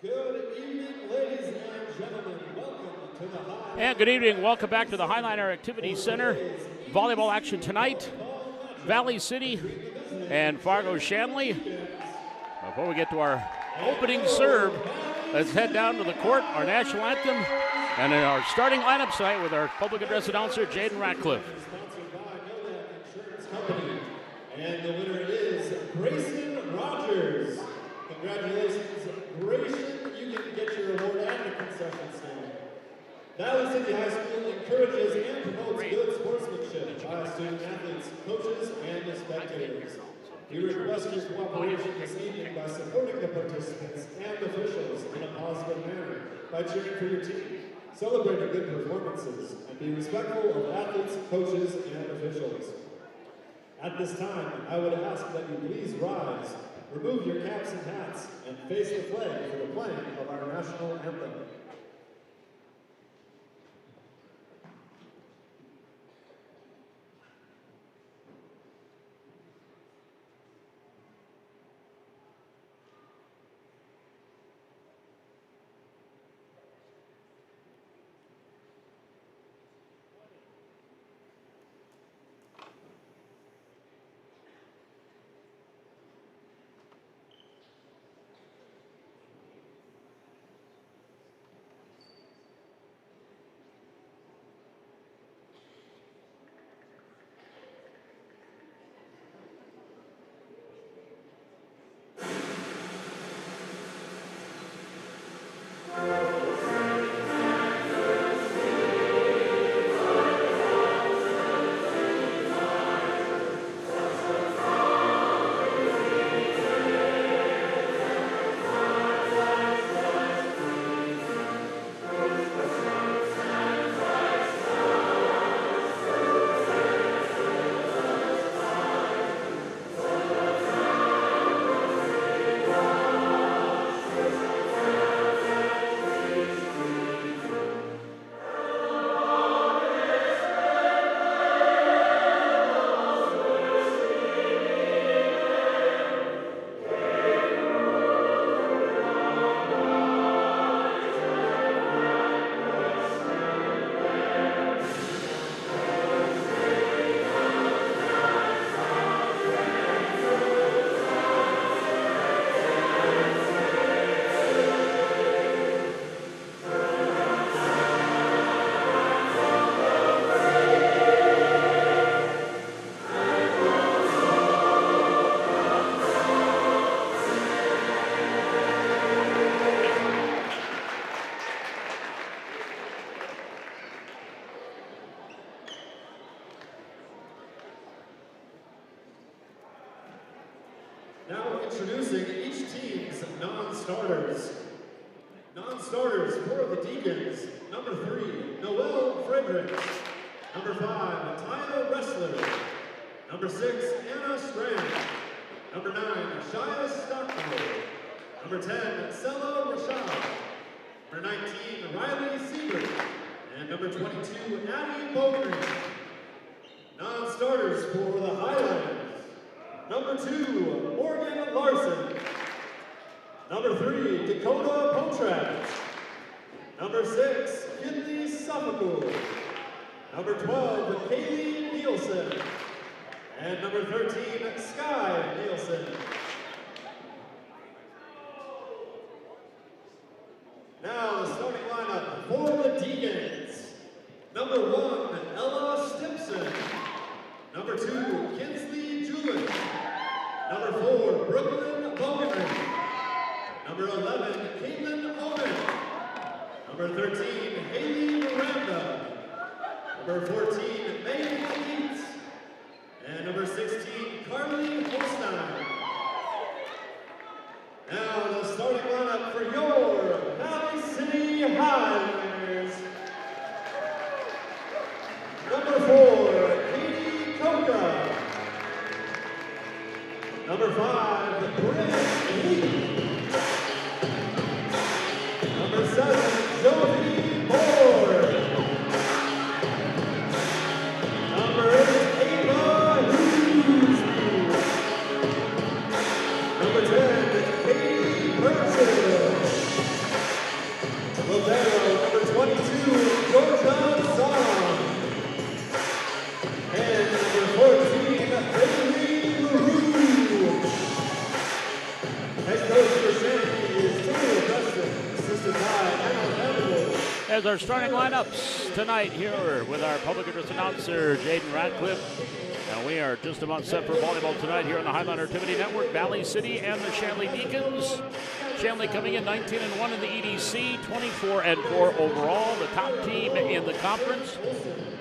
Good evening, ladies and gentlemen. Welcome to the High. And good evening. Welcome back to the Highliner Activity Center. Volleyball action tonight. Valley City and Fargo Shanley. Before we get to our opening serve, let's head down to the court, our national anthem, and in our starting lineup tonight with our public address announcer, Jaden Ratcliffe. Sponsored by Novak Insurance Company. And the winner is Grayson Rogers. Congratulations, Grayson. You can get your award at the concession stand. Valley City High School encourages and promotes good sportsmanship by student athletes, coaches, and spectators. We request your cooperation this evening by supporting the participants and officials in a positive manner by cheering for your team, celebrating good performances, and be respectful of athletes, coaches, and officials. At this time, I would ask that you please rise, remove your caps and hats, and face the flag for the playing of our national anthem. Now introducing each team's non-starters. Non-starters for the Deacons, number 3, Noelle Fredericks. Number 5, Tyra Wrestler. Number 6, Anna Strand. Number 9, Shia Stockdale. Number 10, Sella Rashad. Number 19, Riley Siebert. And number 22, Addie Bogren. Non-starters for the Highlanders. Number 2, Morgan Larson. Number 3, Dakota Potrat. Number 6, Kinley Suffolk. Number 12, Kaylee Nielsen. And number 13, Sky Nielsen. Now the starting lineup for the Deacons. Number 1, Ella Stimpson. Number 2, Kinsley Julin. Number 4, Brooklyn Bowman. Number 11, Caitlin Owen. Number 13, Haley Miranda. Number 14, Megan Keats. And number 16, Carly Holstein. Now the starting lineup for your Valley City Highlanders. Number 4, Katie Coca. Number 5, Britt Lee. Number 7, Jody Moore. Number 8, Ava Hughes. Number 10, Katie Burchell. There's our starting lineups tonight here with our public address announcer, Jaden Radcliffe. And we are just about set for volleyball tonight here on the Highliner Activity Network. Valley City and the Shanley Deacons. Shanley coming in 19-1 in the EDC, 24-4 overall, the top team in the conference.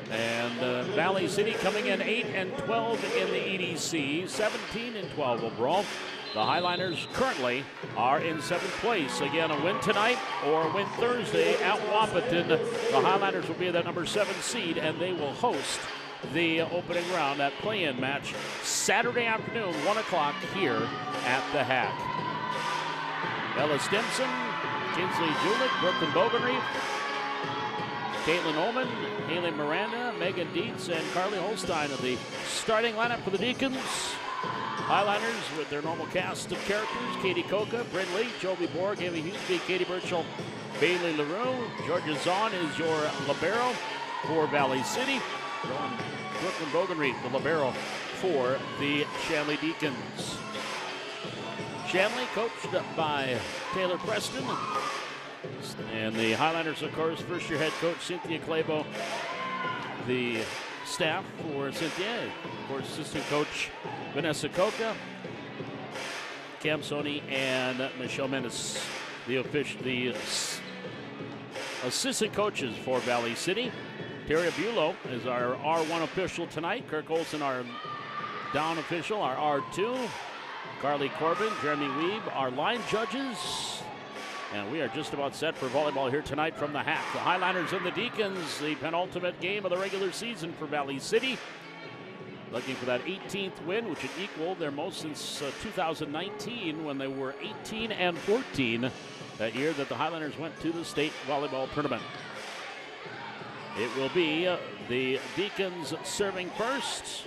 And Valley City coming in 8-12 in the EDC, 17-12 overall. The Highliners currently are in 7th place. Again, a win tonight or a win Thursday at Wapaton. The Highliners will be the number 7 seed, and they will host the opening round, that play-in match, Saturday afternoon, 1 o'clock here at the Hack. Ella Stimson, Kinsley Julick, Brooklyn Bogenreef, Caitlin Ullman, Haley Miranda, Megan Dietz, and Carly Holstein of the starting lineup for the Deacons. Highliners with their normal cast of characters: Katie Coca, Bryn Lee, Joby Borg, Amy Huseby, Katie Birchall, Bailey LaRue. Georgia Zahn is your libero for Valley City. Brooklyn Bogenreef, the libero for the Shanley Deacons. Shanley coached by Taylor Preston. And the Highliners, of course, first-year head coach Cynthia Clabo. The staff for Cynthia, of course, assistant coach Vanessa Coca, Cam Sony, and Michelle Mendes, the assistant coaches for Valley City. Terry Bulow is our R1 official tonight. Kirk Olson, our down official, our R2. Carly Corbin, Jeremy Weeb, our line judges. And we are just about set for volleyball here tonight from the Hack. The Highliners and the Deacons, the penultimate game of the regular season for Valley City. Looking for that 18th win, which would equal their most since 2019, when they were 18-14 that year that the Highliners went to the state volleyball tournament. It will be the Deacons serving first.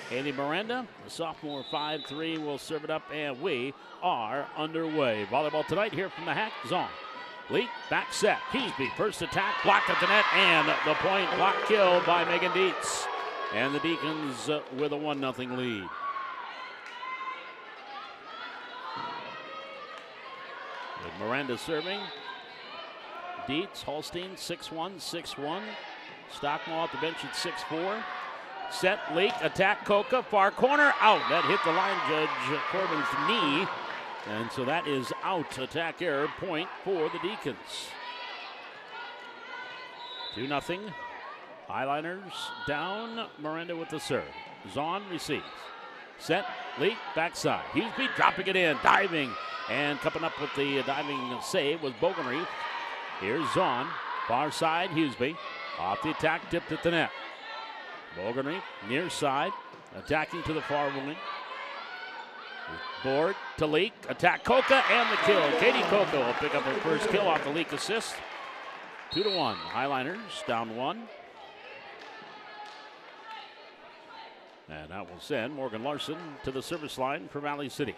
Haley Miranda, the sophomore 5'3", will serve it up, and we are underway. Volleyball tonight here from the Hack Zone. Leak, back set. Huseby, first attack, blocked at the net, and the point, block kill by Megan Dietz. And the Deacons with a 1-0 lead. With Miranda serving. Dietz, Holstein, 6'1", 6'1". Stockmall at the bench at 6'4". Set, Leak, attack, Coca, far corner, out. That hit the line judge Corbin's knee. And so that is out. Attack error, point for the Deacons. 2-0. Highliners down. Miranda with the serve. Zahn receives. Set, Leak, backside. Huseby dropping it in, diving. And coming up with the diving save was Bogenreef. Here's Zahn. Far side, Huseby. Off the attack, tipped at the net. Bogenreef, near side, attacking to the far wing. Board to Leak, attack Coca, and the kill. Katie Coca will pick up her first kill off the Leak assist. 2-1. Highliners down 1. And that will send Morgan Larson to the service line for Valley City.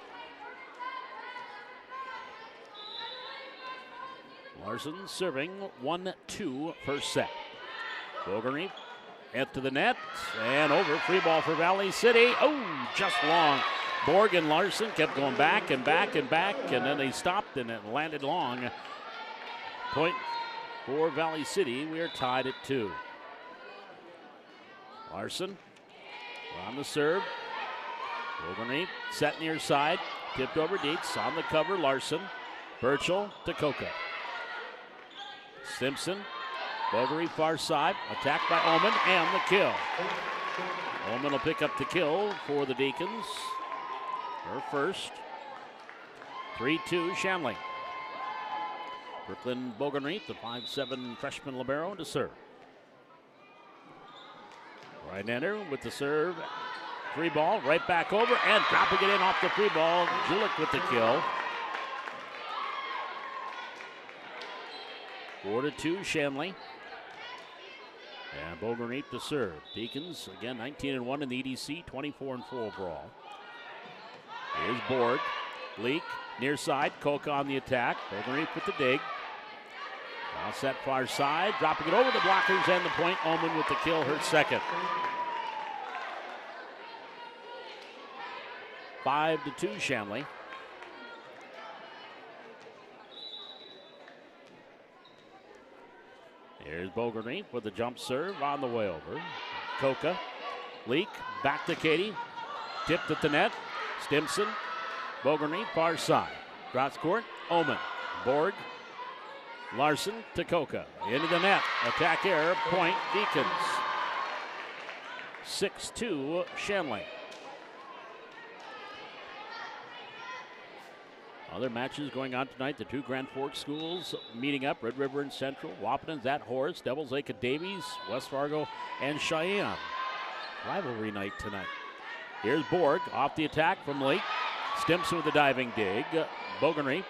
Larson serving 1-2 first set. Bogenreef head to the net and over. Free ball for Valley City. Oh, just long. Borg and Larson kept going back and back and back, and then they stopped and it landed long. Point for Valley City. We are tied at 2. Larson on the serve. Bogenreef set near side. Tipped over Dietz on the cover. Larson. Birchall to Coca. Simpson. Bogenreef far side. Attacked by Ullman and the kill. Ullman will pick up the kill for the Deacons. Her first. 3-2 Shanley. Brooklyn Bogenreef, the 5'7" freshman libero, to serve. Right-hander with the serve. Free ball, right back over, and dropping it in off the free ball. Julick with the kill. 4-2 Shanley. And Bogenreef to serve. Deacons, again, 19-1 in the EDC, 24-4 overall. Here's Borg. Leak, near side. Coca on the attack. Bogenreef with the dig. Now set far side. Dropping it over the blockers and the point. Ullman with the kill, her second. 5-2 Shanley. Here's Bogerney with the jump serve on the way over. Coca, Leak, back to Katie. Tipped at the net. Stimson, Bogerney, far side. Cross court, Omen, Borg, Larson to Coca. Into the net. Attack error, point, Deacons. 6-2, Shanley. Other matches going on tonight. The two Grand Forks schools meeting up. Red River and Central. Wapaton's at Horace. Devils Lake at Davies. West Fargo and Cheyenne. Rivalry night tonight. Here's Borg off the attack from Lake. Stimson with the diving dig. Bogerney.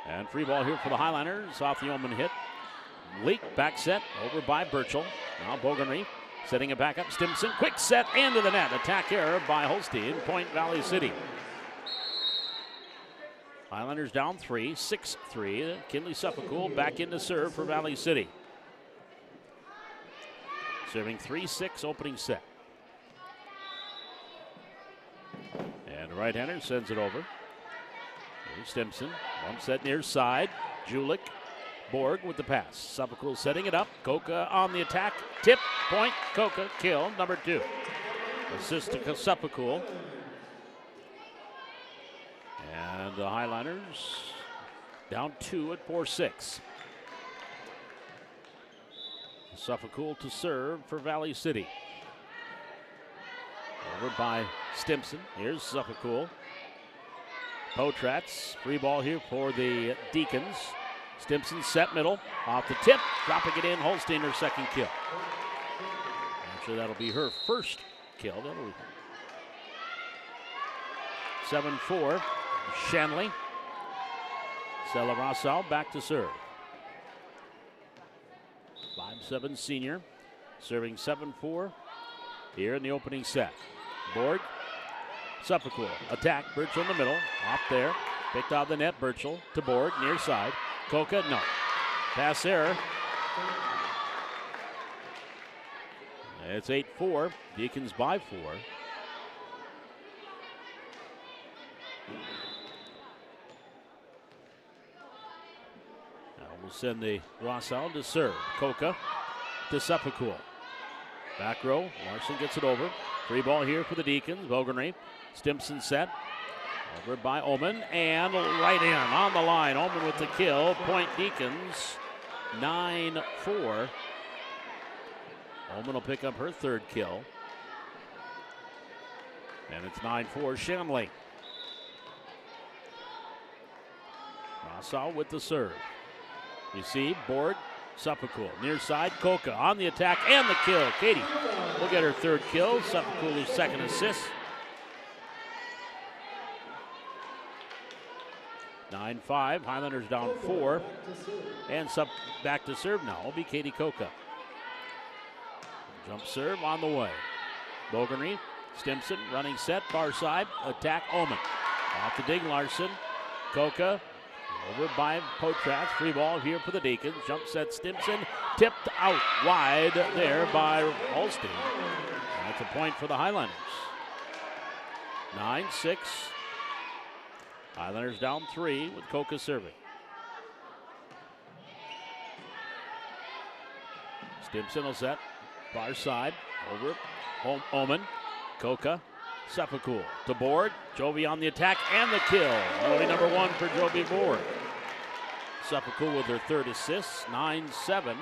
And free ball here for the Highliners off the Omen hit. Leak back set over by Burchell. Now Bogerney setting it back up. Stimson. Quick set into the net. Attack error by Holstein. Point Valley City. Highlanders down 3, 6-3. Kinley Suffolk back into serve for Valley City. Serving 3-6 opening set. And the right-hander sends it over. Here's Stimson. One set near side. Julik. Borg with the pass. Suffolk setting it up. Coca on the attack. Tip. Point. Coca. Kill. Number 2. Assist to Suffolk. And the Highliners down 2 at 4-6. Suffolk to serve for Valley City. Over by Stimson. Here's Suffolk. Potratz. Free ball here for the Deacons. Stimson set middle. Off the tip. Dropping it in. Holstein her second kill. Actually, that'll be her first kill. 7-4. Shanley. Stella Rossau back to serve. 5'7" senior. Serving 7-4 here in the opening set. Borg. Suffolk. Attack. Burchell in the middle. Off there. Picked out the net. Burchell to Borg. Near side. Coca. No. Pass error. It's 8-4. Deacons by 4. We'll send the Rossau to serve. Coca to Suffolk. Back row. Larson gets it over. Free ball here for the Deacons. Bogerney. Stimson set. Over by Omen. And right in on the line. Omen with the kill. Point Deacons. 9-4. Omen will pick up her third kill. And it's 9-4 Shanley. Rossau with the serve. You see, Borg, Suffolk, near side, Coca on the attack and the kill. Katie will get her third kill. Suffolk's second assist. 9-5, Highlanders down 4. And back to serve now will be Katie Coca. Jump serve on the way. Bogerney, Stimson running set, far side, attack Omen. Off the dig, Larson, Coca. Over by Potratz. Free ball here for the Deacons. Jump set Stimson. Tipped out wide there by Holstein. That's a point for the Highlanders. 9-6. Highlanders down 3 with Coca serving. Stimson will set. Far side. Over. Omen. Coca. Suffolk to Borg. Jovi on the attack and the kill. That'll be number 1 for Jovi Borg. Suffolk with her third assist. 9-7.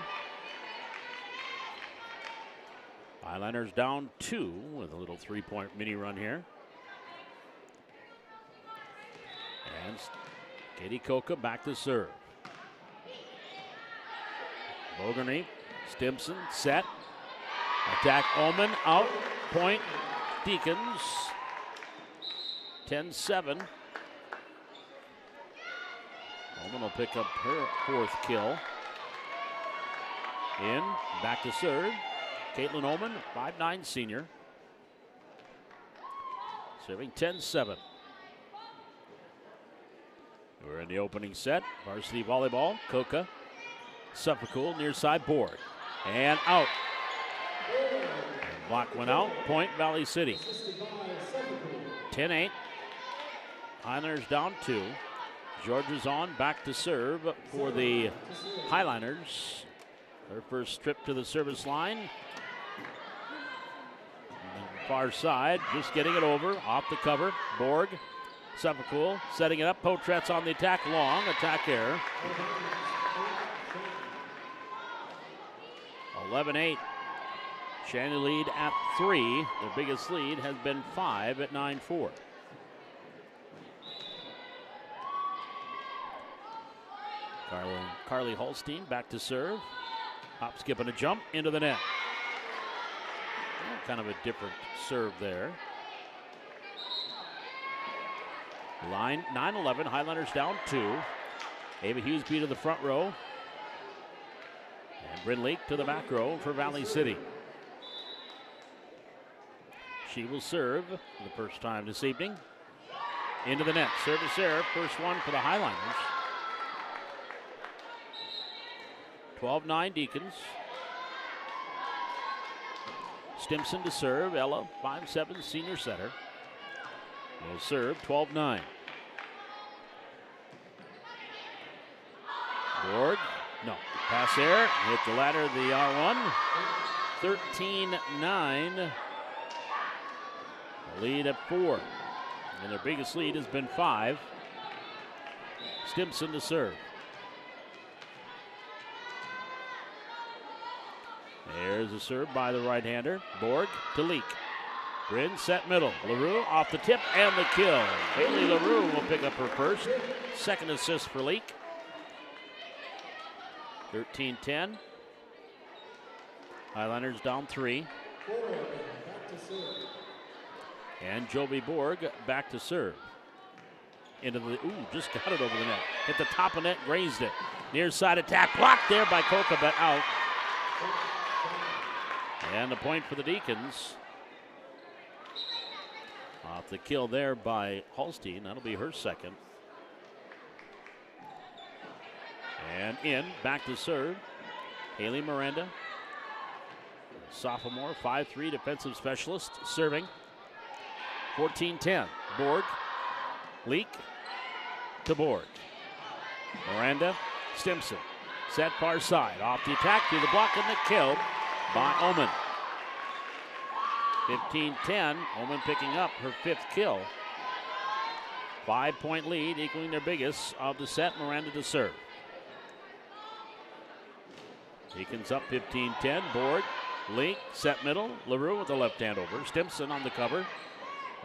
Highlanders down 2 with a little 3-point mini run here. And Katie Coca back to serve. Bogerney. Stimson set. Attack Omen out. Point Deacons. 10-7. Omen will pick up her fourth kill. In, back to serve. Caitlin Omen, 5'9" senior. Serving 10-7. We're in the opening set. Varsity Volleyball. Coca. Suffolk near side board. And out. Block went out. Point Valley City. 10-8. Highlanders down 2. George is on, back to serve for the Highlanders. Their first trip to the service line. Far side, just getting it over, off the cover. Borg, Suffolk setting it up. Potretz on the attack, long, attack error. 11-8. Shanley lead at 3. Their biggest lead has been 5 at 9-4. Carly Holstein back to serve. Hop, skip, and a jump into the net. Well, kind of a different serve there. Line 9-11, Highlanders down 2. Ava Hughesby to the front row. And Bryn Leake to the back row for Valley City. She will serve for the first time this evening. Into the net, service error, first one for the Highlanders. 12-9 Deacons. Stimson to serve. Ella, 5'7", senior setter. Will serve, 12-9. Borg, no, pass there. Hit the ladder of the R1. 13-9. Lead at 4. And their biggest lead has been 5. Stimson to serve. There's a serve by the right-hander. Borg to Leak. Bryn set middle. LaRue off the tip and the kill. Haley LaRue will pick up her first. Second assist for Leak. 13-10. Highlanders down 3. And Jovi Borg back to serve. Into the, just got it over the net. Hit the top of net, grazed it. Near side attack, blocked there by Coca, but out. And the point for the Deacons. Off the kill there by Holstein. That'll be her second. And in, back to serve. Haley Miranda. Sophomore, 5'3", defensive specialist, serving. 14-10. Borg. Leak to Borg. Miranda. Stimson. Set far side. Off the attack, through the block, and the kill by Omen. 15-10. Omen picking up her 5th kill. 5-point lead, equaling their biggest of the set. Miranda to serve. Deacons up 15-10. Borg. Leak. Set middle. LaRue with the left hand over. Stimson on the cover.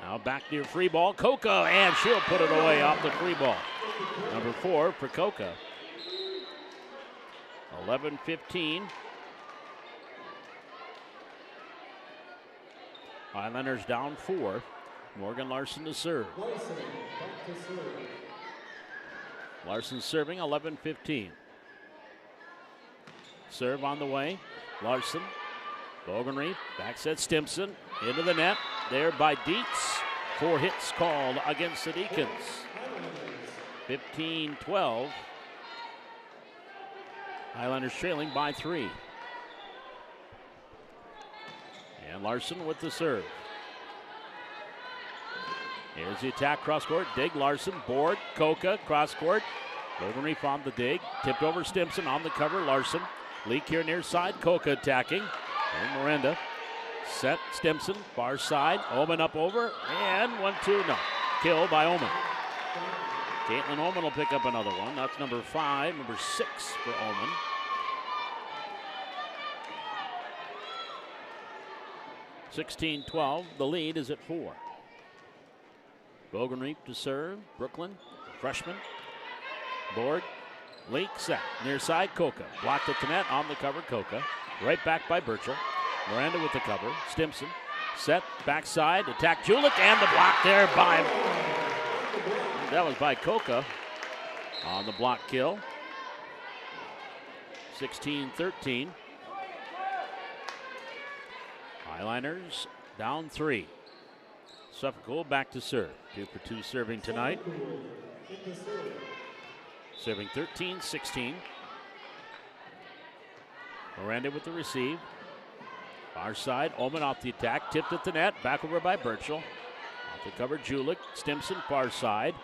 Now back near free ball. Coca, and she'll put it away off the free ball. Number 4 for Coca. 11-15. Highlanders down 4. Morgan Larson to serve. Larson serving, 11-15. Serve on the way. Larson. Bogenreef. Back set Stimson. Into the net. There by Dietz. 4 hits called against the Deacons. 15-12. Highlanders trailing by 3. And Larson with the serve. Here's the attack cross court. Dig Larson. Borg. Coca. Cross court. Bogenreef on the dig. Tipped over Stimson on the cover. Larson. Leak here near side. Coca attacking. And Miranda. Set Stimson. Far side. Omen up over. And 1-2. No. Kill by Omen. Caitlin Omen will pick up another one. That's number 5. Number 6 for Omen. (16-12). The lead is at 4. Bogenreef to serve. Brooklyn, freshman. Borg. Leak set. Near side, Coca. Blocked at the net. On the cover, Coca. Right back by Burchell. Miranda with the cover. Stimson. Set. Backside. Attack Julik. And the block there by... That was by Coca on the block kill. 16-13. Highlanders down 3. Suffolk back to serve. 2 for 2 serving tonight. Serving 13-16. Miranda with the receive. Far side. Omen off the attack. Tipped at the net. Back over by Burchell. Off the cover, Julik. Stimson far side.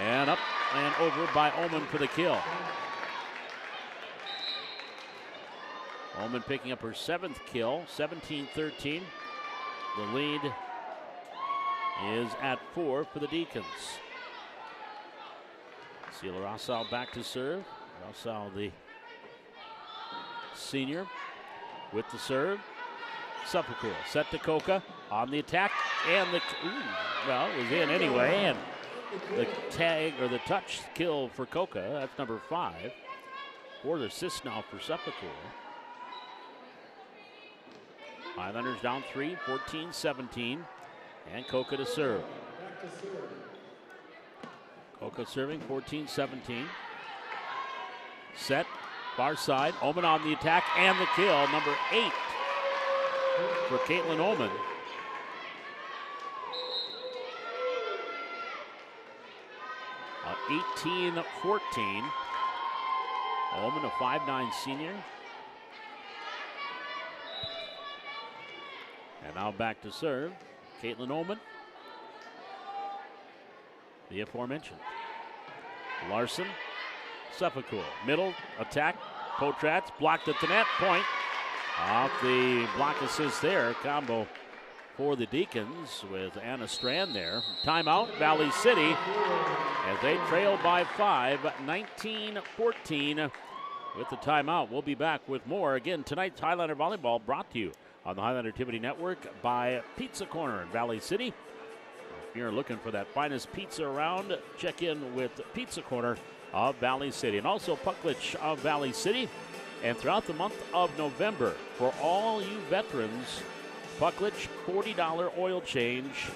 And up and over by Omen for the kill. Oman picking up her 7th kill, 17-13. The lead is at 4 for the Deacons. Sheila Rossau back to serve. Rossau, the senior, with the serve. Suffolk set to Coca on the attack, and it was in anyway, and the tag or the touch kill for Coca. That's number 5. 4 assists now for Suffolk. Highlanders down 3, 14-17, and Coca to serve. Coca serving, 14-17. Set, far side, Oman on the attack, and the kill, number 8 for Caitlin Oman. Uh, 18-14. Oman, a 5'9" senior. And now back to serve, Caitlin Oman. The aforementioned. Larson, Suffolk, middle, attack, Potratz, blocked at the net, point. Off the block assist there, combo for the Deacons with Anna Strand there. Timeout, Valley City, as they trail by 5, 19-14 with the timeout. We'll be back with more. Again, tonight's Highlander Volleyball brought to you on the Highlander Activity Network by Pizza Corner in Valley City. If you're looking for that finest pizza around, check in with Pizza Corner of Valley City, and also Pucklich of Valley City. And throughout the month of November, for all you veterans, Pucklich $40 oil change.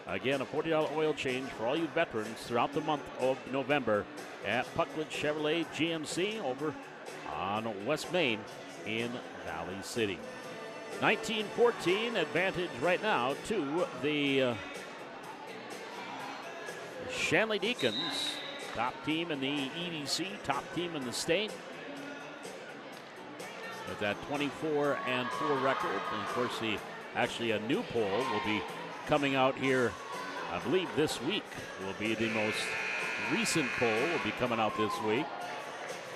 Again, a $40 oil change for all you veterans throughout the month of November at Pucklich Chevrolet GMC over on West Main in Valley City. 19-14 advantage right now to the Shanley Deacons, top team in the EDC, top team in the state, with that 24-4 record. And of course, actually a new poll will be coming out here, I believe this week will be the most recent poll will be coming out this week.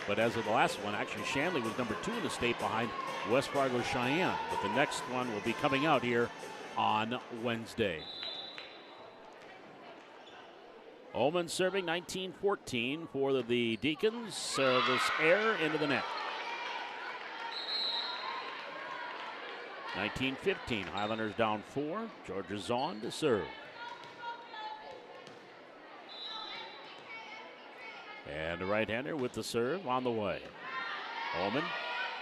But as of the last one, actually Shanley was number 2 in the state behind West Fargo Cheyenne. But the next one will be coming out here on Wednesday. Oman serving, 19-14 for the Deacons. Service air into the net. 19-15, Highlanders down 4. Georgia Zahn to serve. And the right-hander with the serve on the way. Oman,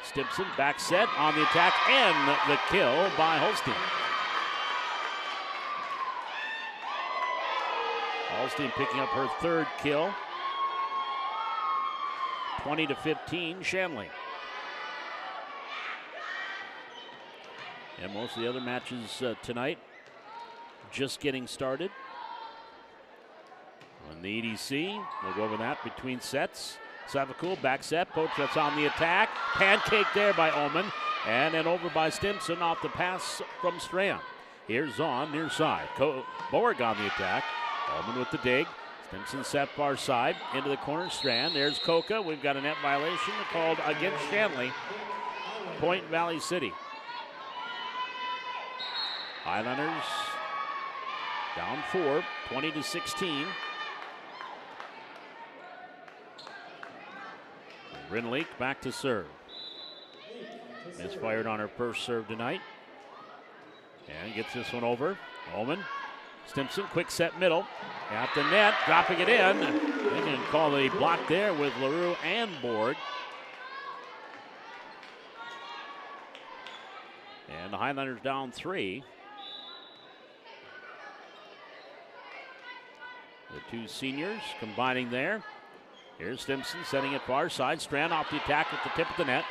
Stimpson, back set on the attack, and the kill by Holstein. Holstein picking up her 3rd kill. 20-15, Shanley. And most of the other matches tonight just getting started. On the EDC, we'll go over that between sets. Savakul, back set, Potratz on the attack. Pancake there by Oman. And then over by Stimpson off the pass from Strand. Here's Zahn, near side. Borg on the attack. Oman with the dig. Stimpson set far side, into the corner, Strand. There's Coca. We've got a net violation called against Shanley. Point Valley City. Highlanders down 4, 20-16. Brinleek back to serve. Misfired on her first serve tonight. And gets this one over. Oman. Stimpson, quick set middle. At the net, dropping it in. They can call the block there with LaRue and Borg. And the Highlanders down 3. The 2 seniors combining there. Here's Stimpson setting it far side. Strand off the attack at the tip of the net.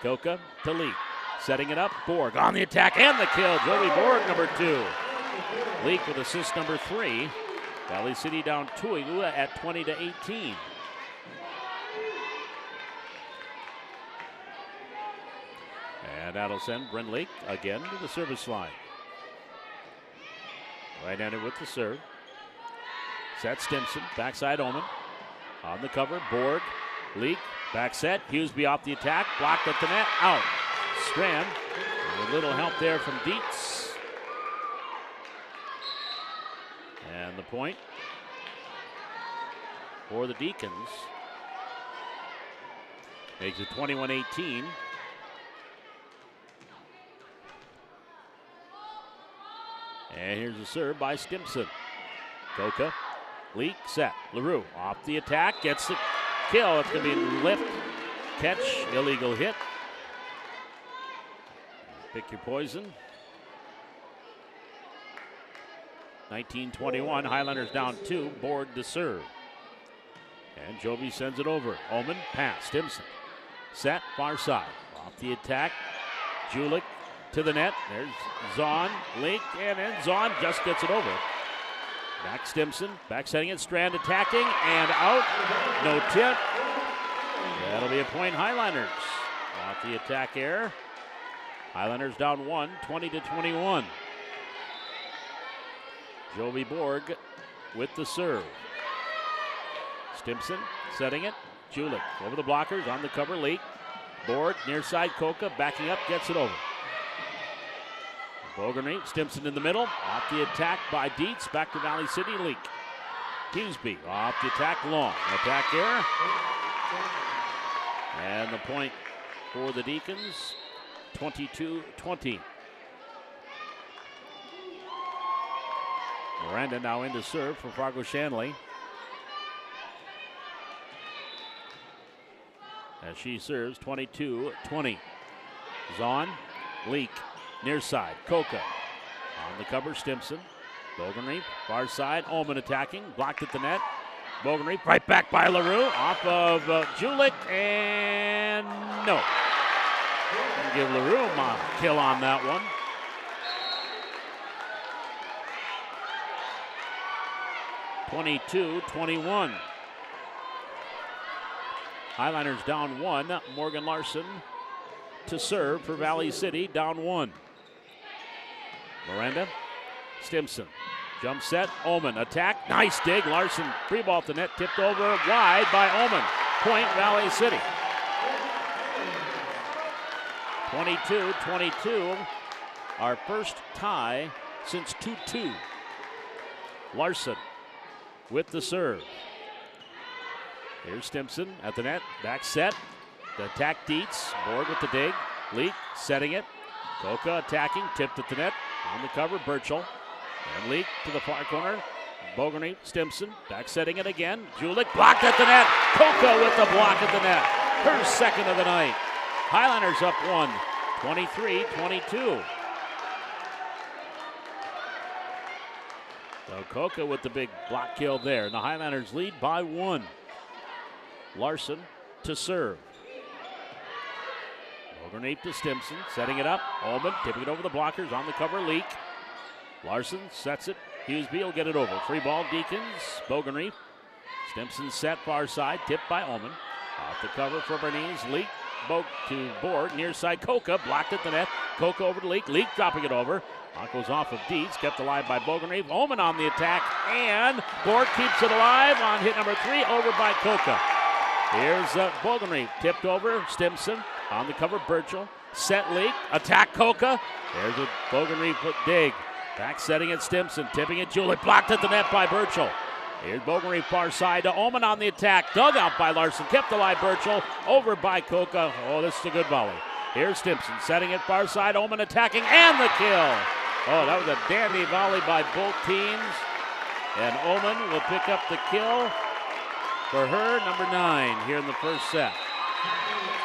Coca to Leak. Setting it up. Borg on the attack and the kill. Joey Borg, number 2. Leak with assist number 3. Valley City down 2 at 20-18. And that'll send Bryn Leak again to the service line. Right-handed with the serve. Set Stimpson, backside Oman. On the cover, Borg, Leak, back set. Hughesby off the attack, blocked at the net, out. Strand. A little help there from Dietz. And the point for the Deacons. Makes it 21-18. And here's the serve by Stimson. Coca, Leak, set. LaRue off the attack, gets the kill. It's going to be lift, catch, illegal hit. Pick your poison. 19-21, Highlanders down 2, Board to serve. And Joby sends it over. Omen, pass, Stimson. Set, far side. Off the attack, Julik to the net. There's Zahn, Leak, and then Zahn just gets it over. Back Stimson, back setting it, Strand attacking, and out. No tip. That'll be a point, Highlanders. Off the attack error. Highlanders down 1, 20-21. Joby Borg with the serve. Stimson setting it. Julik over the blockers, on the cover, Leak. Borg, near side, Coca backing up, gets it over. Bogerney, Stimson in the middle. Off the attack by Dietz, back to Valley City, Leak. Hughesby off the attack, long. Attack error. And the point for the Deacons, 22-20. Miranda now into serve for Fargo Shanley. As she serves 22-20. Zahn, Leak, near side, Coca. On the cover, Stimson. Bogernreef, far side, Ullman attacking, blocked at the net. Bogernreef, right back by LaRue, off of Julik, and no. Give LaRue a kill on that one. (22-21). Highlanders down 1. Morgan Larson to serve for Valley City, down 1. Miranda, Stimson, jump set, Ullman, attack, nice dig, Larson, free ball at the net, tipped over wide by Ullman. Point, Valley City. 22-22, our first tie since 2-2. Larson with the serve. Here's Stimson at the net, back set. The attack Dietz, Borg with the dig. Leak setting it. Coca attacking, tipped at the net. On the cover, Burchell. And Leak to the far corner. Bogerney, Stimson, back setting it again. Julik blocked at the net. Coca with the block at the net. Her second of the night. Highlanders up 1, 23-22. So Coca with the big block kill there. And the Highlanders lead by 1. Larson to serve. Bogerney to Stimson, setting it up. Ullman tipping it over the blockers, on the cover, Leak. Larson sets it. Hughesby will get it over. Free ball, Deacons. Bogerney. Stimson set far side, tipped by Ullman. Off the cover for Bernice. Leak to Borg, near side, Coca, blocked at the net. Coca over to Leak. Leak dropping it over. Puck goes off of Dietz, kept alive by Bogerney. Ullman on the attack, and Borg keeps it alive on hit number 3, over by Coca. Here's Bogerney, tipped over, Stimson, on the cover, Burchell, set Leak, attack Coca. There's a Bogerney foot dig. Back setting it, Stimson, tipping it, Julik, blocked at the net by Burchell. Here's Bogerney far side to Ullman on the attack, dug out by Larson, kept alive Burchell, over by Coca. Oh, this is a good volley. Here's Stimson, setting it far side, Ullman attacking, and the kill. Oh, that was a dandy volley by both teams. And Ullman will pick up the kill for her, number 9, here in the first set.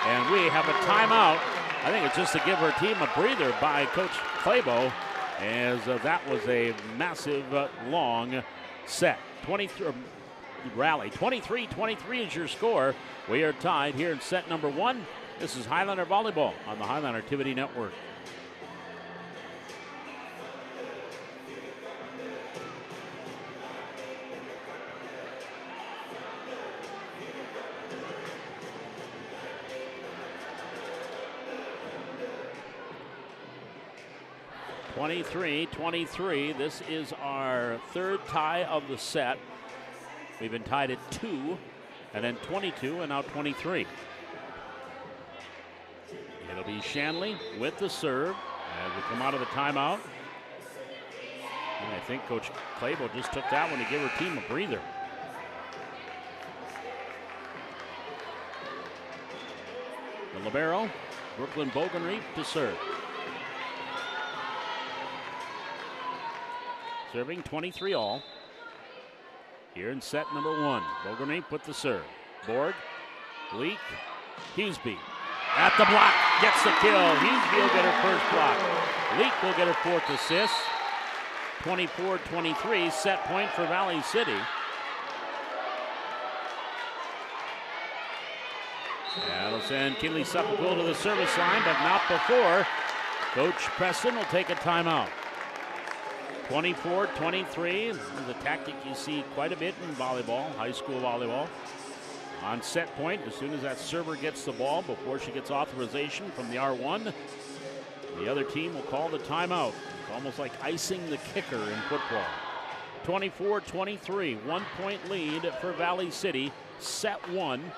And we have a timeout. I think it's just to give her team a breather by Coach Claybo, as that was a massive, long set. 23 rally. 23-23 is your score. We are tied here in set number 1. This is Highlander Volleyball on the Highlander Activity Network. (23-23). This is our third tie of the set. We've been tied at 2, and then 22, and now 23. It'll be Shanley with the serve as we come out of the timeout. And I think Coach Claybo just took that one to give her team a breather. The libero, Brooklyn Bogenreet to serve. Serving 23 all. Here in set number 1. Bogenreet with the serve. Borg, Leak, Hughesby. At the block, gets the kill. Hughesby will get her first block. Leak will get her 4th assist. 24-23, set point for Valley City. That'll send Kinley Suffolk to the service line, but not before. Coach Preston will take a timeout. 24-23 is a tactic you see quite a bit in volleyball, high school volleyball. On set point, as soon as that server gets the ball, before she gets authorization from the R1, the other team will call the timeout. It's almost like icing the kicker in football. 24-23, 1-point lead for Valley City, set 1.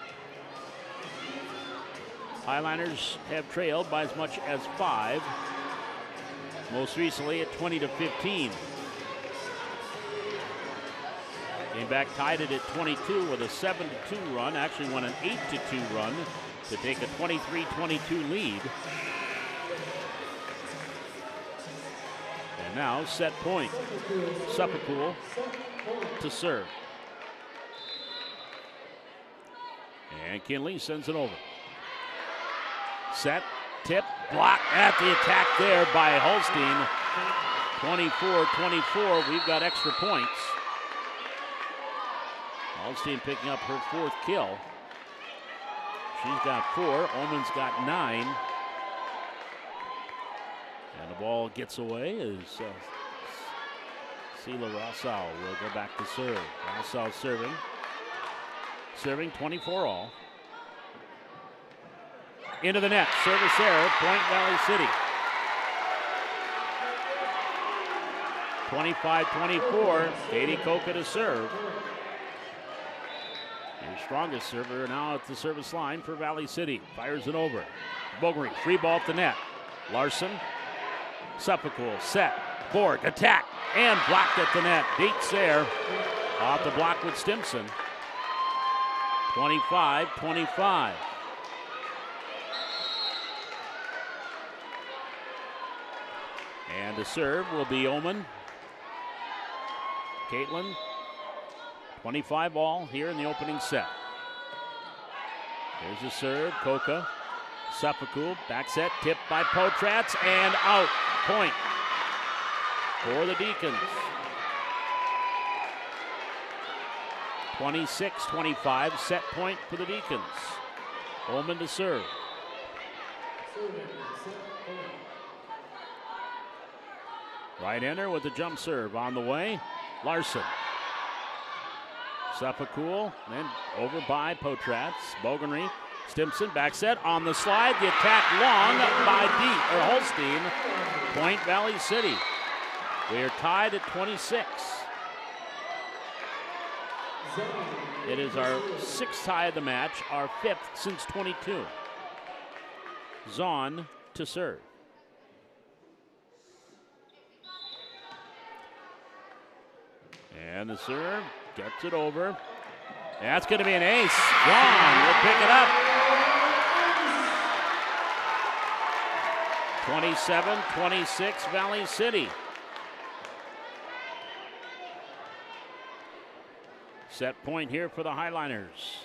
Highliners have trailed by as much as 5. Most recently at 20-15. Came back tied it at 22 with a 7-2 run. Actually won an 8-2 run to take a 23-22 lead. And now set point. Suffolk to serve. And Kinley sends it over. Set, tip, block at the attack there by Holstein. 24-24, we've got extra points. Holstein picking up her 4th kill. She's got 4, Ullman's got 9. And the ball gets away as Sela Rossau will go back to serve. Rossau serving 24 all. Into the net, service error, point Valley City. 25-24, Katie Coca to serve. Your strongest server now at the service line for Valley City. Fires it over. Bogenreet, free ball at the net. Larson, Suffolk, set, Borg, attack, and blocked at the net. Beats there, off the block with Stimson. 25-25. And the serve will be Oman. Caitlin, 25 all here in the opening set. There's the serve, Coca. Suffolk, back set, tipped by Potratz, and out. Point for the Deacons. 26-25, set point for the Deacons. Ullman to serve. Right-hander with the jump serve on the way. Larson. Suffolk, then over by Potratz. Bogenreet, Stimson, back set on the slide. The attack long by Holstein. Point Valley City. We are tied at 26. It is our 6th tie of the match, our 5th since 22. Zahn to serve. And the serve gets it over. That's going to be an ace. Zahn will pick it up. 27-26 Valley City. Set point here for the Highliners.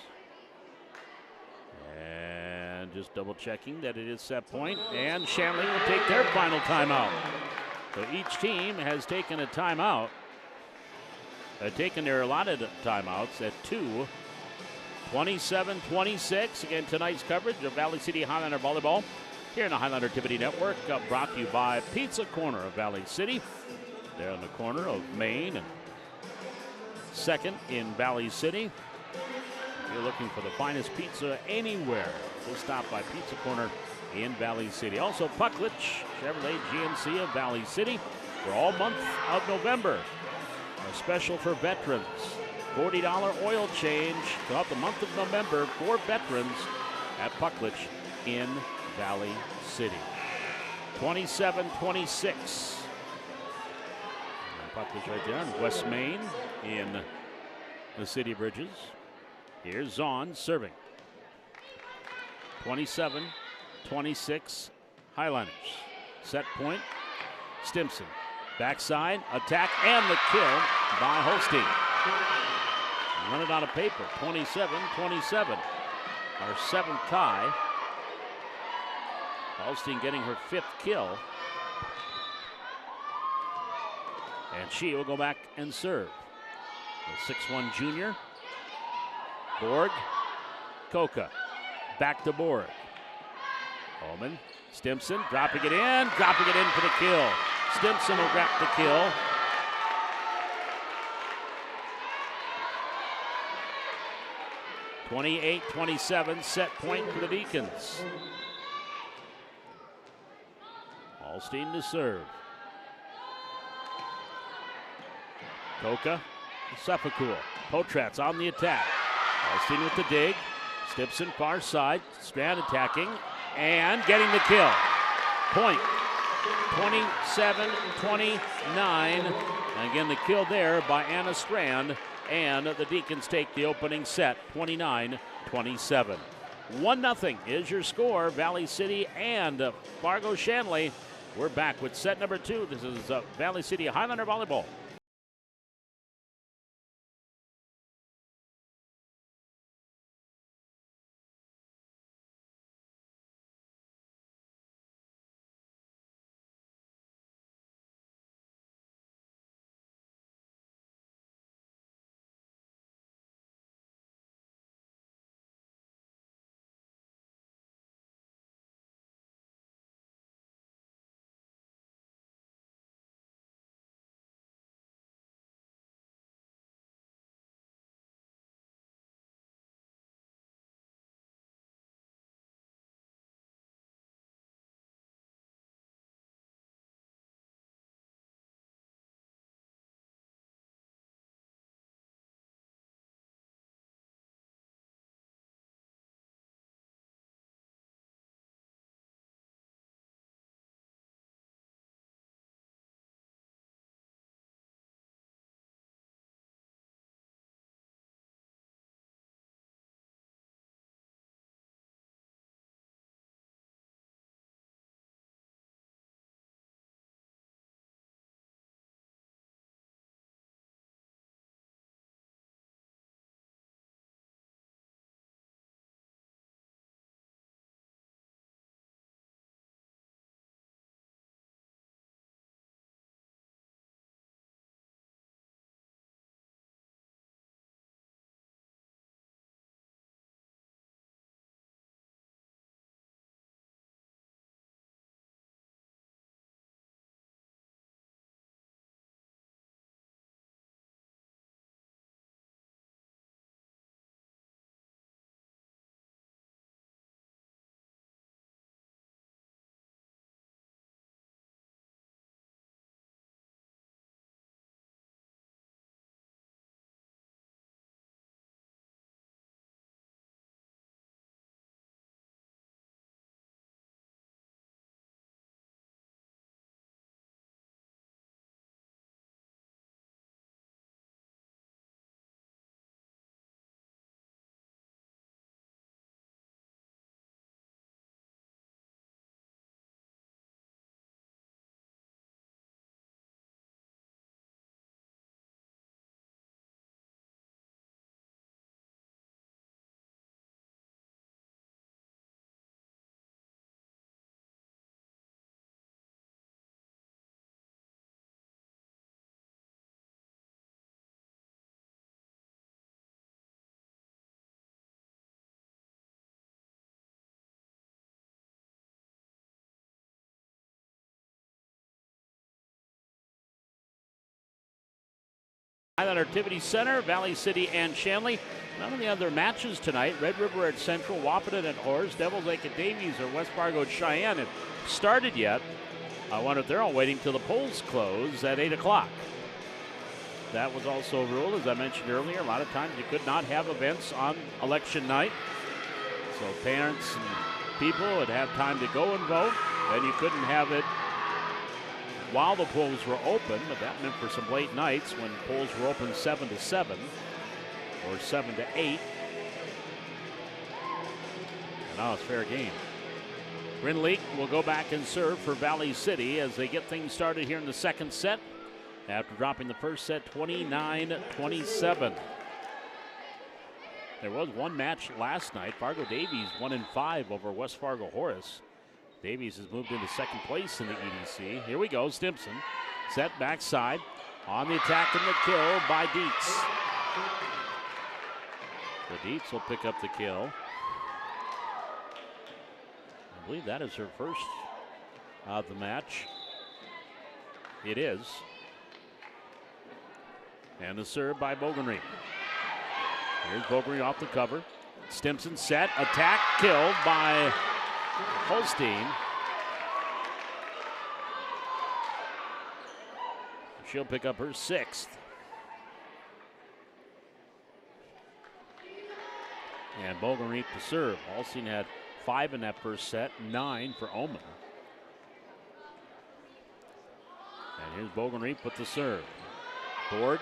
And just double checking that it is set point. And Shanley will take their final timeout. So each team has taken a timeout. Taken their allotted timeouts at 2. 27-26. Again, tonight's coverage of Valley City Highliner Volleyball here in the Highliner Activity Network, brought to you by Pizza Corner of Valley City. They're on the corner of Main and 2nd in Valley City. If you're looking for the finest pizza anywhere, just stop by Pizza Corner in Valley City. Also, Pucklich Chevrolet GMC of Valley City for all month of November. A special for veterans. $40 oil change throughout the month of November for veterans at Pucklich in Valley City. 27-26. Puck is right there on West Main in the City Bridges. Here's Zahn serving. 27-26 Highlanders. Set point. Stimson. Backside, attack, and the kill by Holstein. Run it out of paper. 27-27. Our 7th tie. Holstein getting her 5th kill. And she will go back and serve. The 6'1 junior. Borg. Koka. Back to Borg. Holman. Stimson dropping it in for the kill. Stimson will grab the kill. (28-27) set point for the Deacons. Holstein to serve. Koka, Sepakul, Potratz on the attack. Holstein with the dig. Stimson far side. Strand attacking and getting the kill. Point. 27-29. And again, the kill there by Anna Strand. And the Deacons take the opening set, 29-27. 1-0 is your score. Valley City and Fargo Shanley. We're back with set number 2. This is Valley City Highlander Volleyball. Highlander Activity Center, Valley City and Shanley. None of the other matches tonight. Red River at Central, Wahpeton at Orrs, Devils Lake at Davies, or West Fargo at Cheyenne have started yet. I wonder if they're all waiting till the polls close at 8 o'clock. That was also a rule, as I mentioned earlier. A lot of times you could not have events on election night. So parents and people would have time to go and vote. Then you couldn't have it while the polls were open, but that meant for some late nights when polls were open 7 to 7 or 7 to 8. And now it's fair game. Grinleek will go back and serve for Valley City as they get things started here in the second set after dropping the first set 29-27. There was one match last night. Fargo Davies 1-5 over West Fargo Horace. Davies has moved into second place in the EDC. Here we go, Stimson. Set backside. On the attack and the kill by Dietz. So Dietz will pick up the kill. I believe that is her first of the match. It is. And the serve by Bogenreep. Here's Bogenreep off the cover. Stimson set, attack, killed by Holstein. She'll pick up her sixth. And Bogenreep to serve. Holstein had 5 in that first set, 9 for Omen. And here's Bogenreep with the serve. Borg,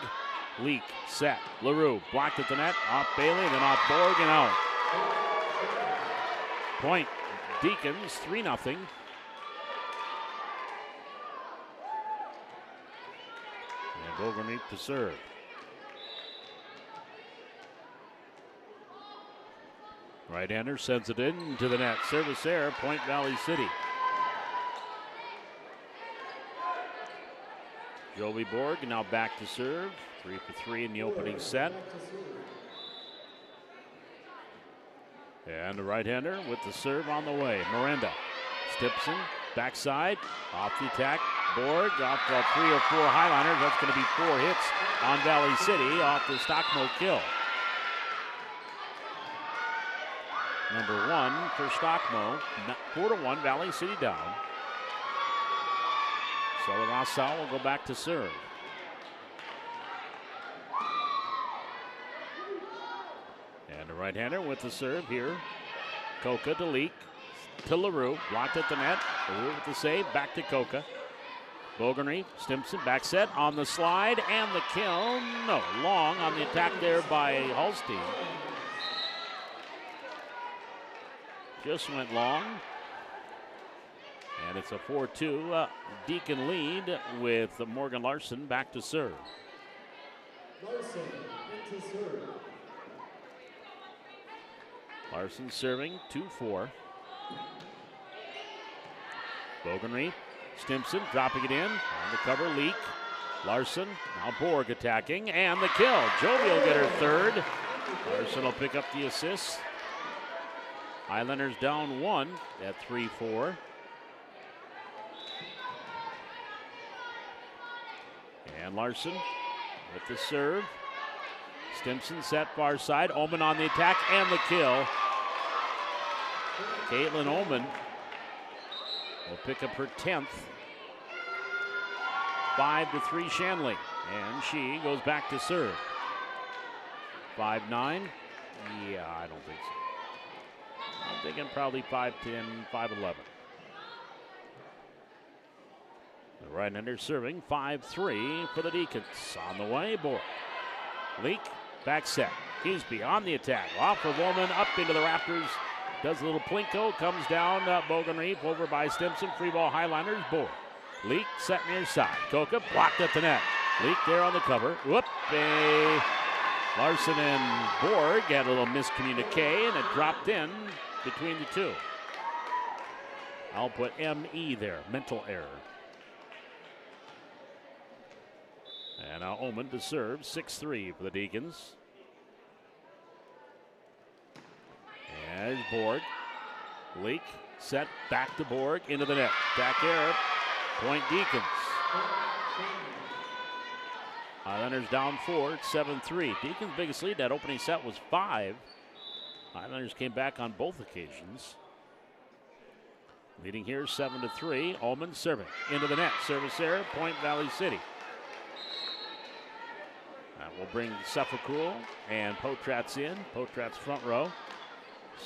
Leak, set. LaRue blocked at the net, off Bailey, then off Borg and out. Point, Deacons, 3-0. And Bogenreep to serve. Right-hander sends it into the net. Service error, Point Valley City. Jovi Borg now back to serve. 3 for 3 in the opening set. And the right-hander with the serve on the way. Miranda. Stimson, backside, off the attack. Borg off the 3 or 4 highliners. That's going to be 4 hits on Valley City off the Stockmo kill. Number 1 for Stockmo. 4-1, Valley City down. So Rossau will go back to serve. And the right-hander with the serve here. Coca to Leak, to LaRue, blocked at the net. LaRue with the save, back to Coca. Bogenreep, Stimson, back set on the slide, and the kill. No, long on the attack there by Holstein. Just went long. And it's a 4-2 Deacon lead with Morgan Larson back to serve. Larson into serve. Larson serving 2-4. Bogenreep, Stimson dropping it in. On the cover, Leak. Larson, now Borg attacking, and the kill. Jovi will get her third. Larson will pick up the assist. Highlanders down 1 at 3-4. And Larson with the serve. Stimson set far side. Omen on the attack and the kill. Caitlin Omen will pick up her 10th. 5-3 Shanley. And she goes back to serve. 5-9. Yeah, I don't think so. I'm thinking probably 5-10, 5-11. The right-hander serving 5-3 for the Deacons. On the way, Borg. Leak, back set. Keesby on the attack. Off of Woman, up into the rafters. Does a little plinko, comes down Bogenreep over by Stimson. Free ball Highlanders, Borg. Leak set near side. Coca blocked at the net. Leak there on the cover. Whoop, Larson and Borg had a little miscommunique and it dropped in between the two. I'll put ME there, mental error. And now Omen to serve, 6-3 for the Deacons. As Borg, Leak, set, back to Borg, into the net. Back error, Point Deacons. Highlanders down 4, it's 7-3. Deacons' biggest lead that opening set was 5. Highlanders came back on both occasions. Leading here 7-3. Ullman serving into the net. Service error, Point Valley City. That will bring Suffolk and Potratz in. Potratz front row.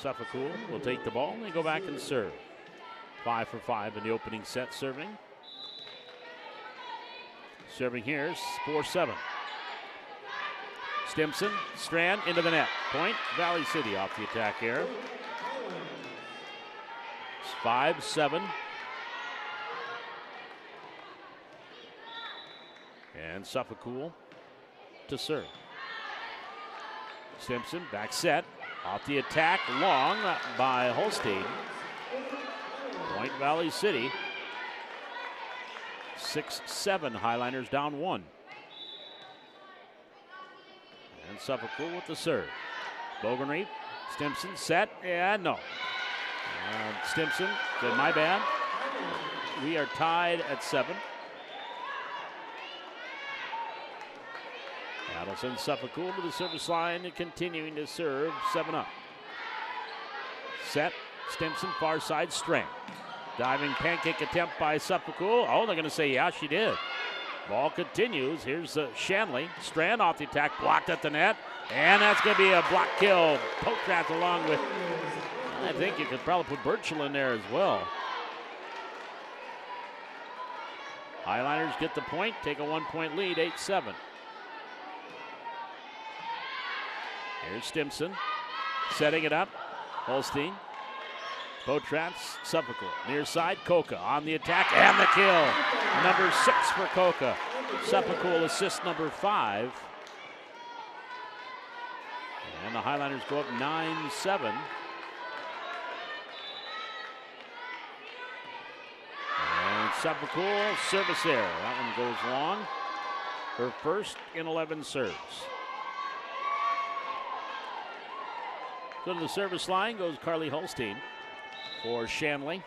Suffolk will take the ball and they go back and serve. 5 for 5 in the opening set serving. Serving here is 4-7. Stimson, Strand into the net. Point, Valley City off the attack here. It's 5-7. And Suffolk to serve. Stimson, back set. Off the attack, long by Holstein. Point, Valley City. 6-7, Highliners down 1. And Suffolk with the serve. Bogenreef, Stimson set, and no. Stimson said, my bad. We are tied at 7. That'll send Suffolk to the service line and continuing to serve 7-up. Set, Stimson, far side, Strand. Diving pancake attempt by Suffolk. Oh, they're going to say, yeah, she did. Ball continues. Here's Shanley. Strand off the attack, blocked at the net. And that's going to be a block kill. Potrat along with, I think you could probably put Birchall in there as well. Highliners get the point, take a 1-point lead, 8-7. Here's Stimson, setting it up. Holstein. Potratz, Suffolk. Near side, Coca on the attack and the kill. Number 6 for Coca. Suffolk assist number 5. And the Highliners go up 9-7. And Suffolk service error. That one goes long. Her first in 11 serves. So to the service line goes Carly Holstein for Shanley.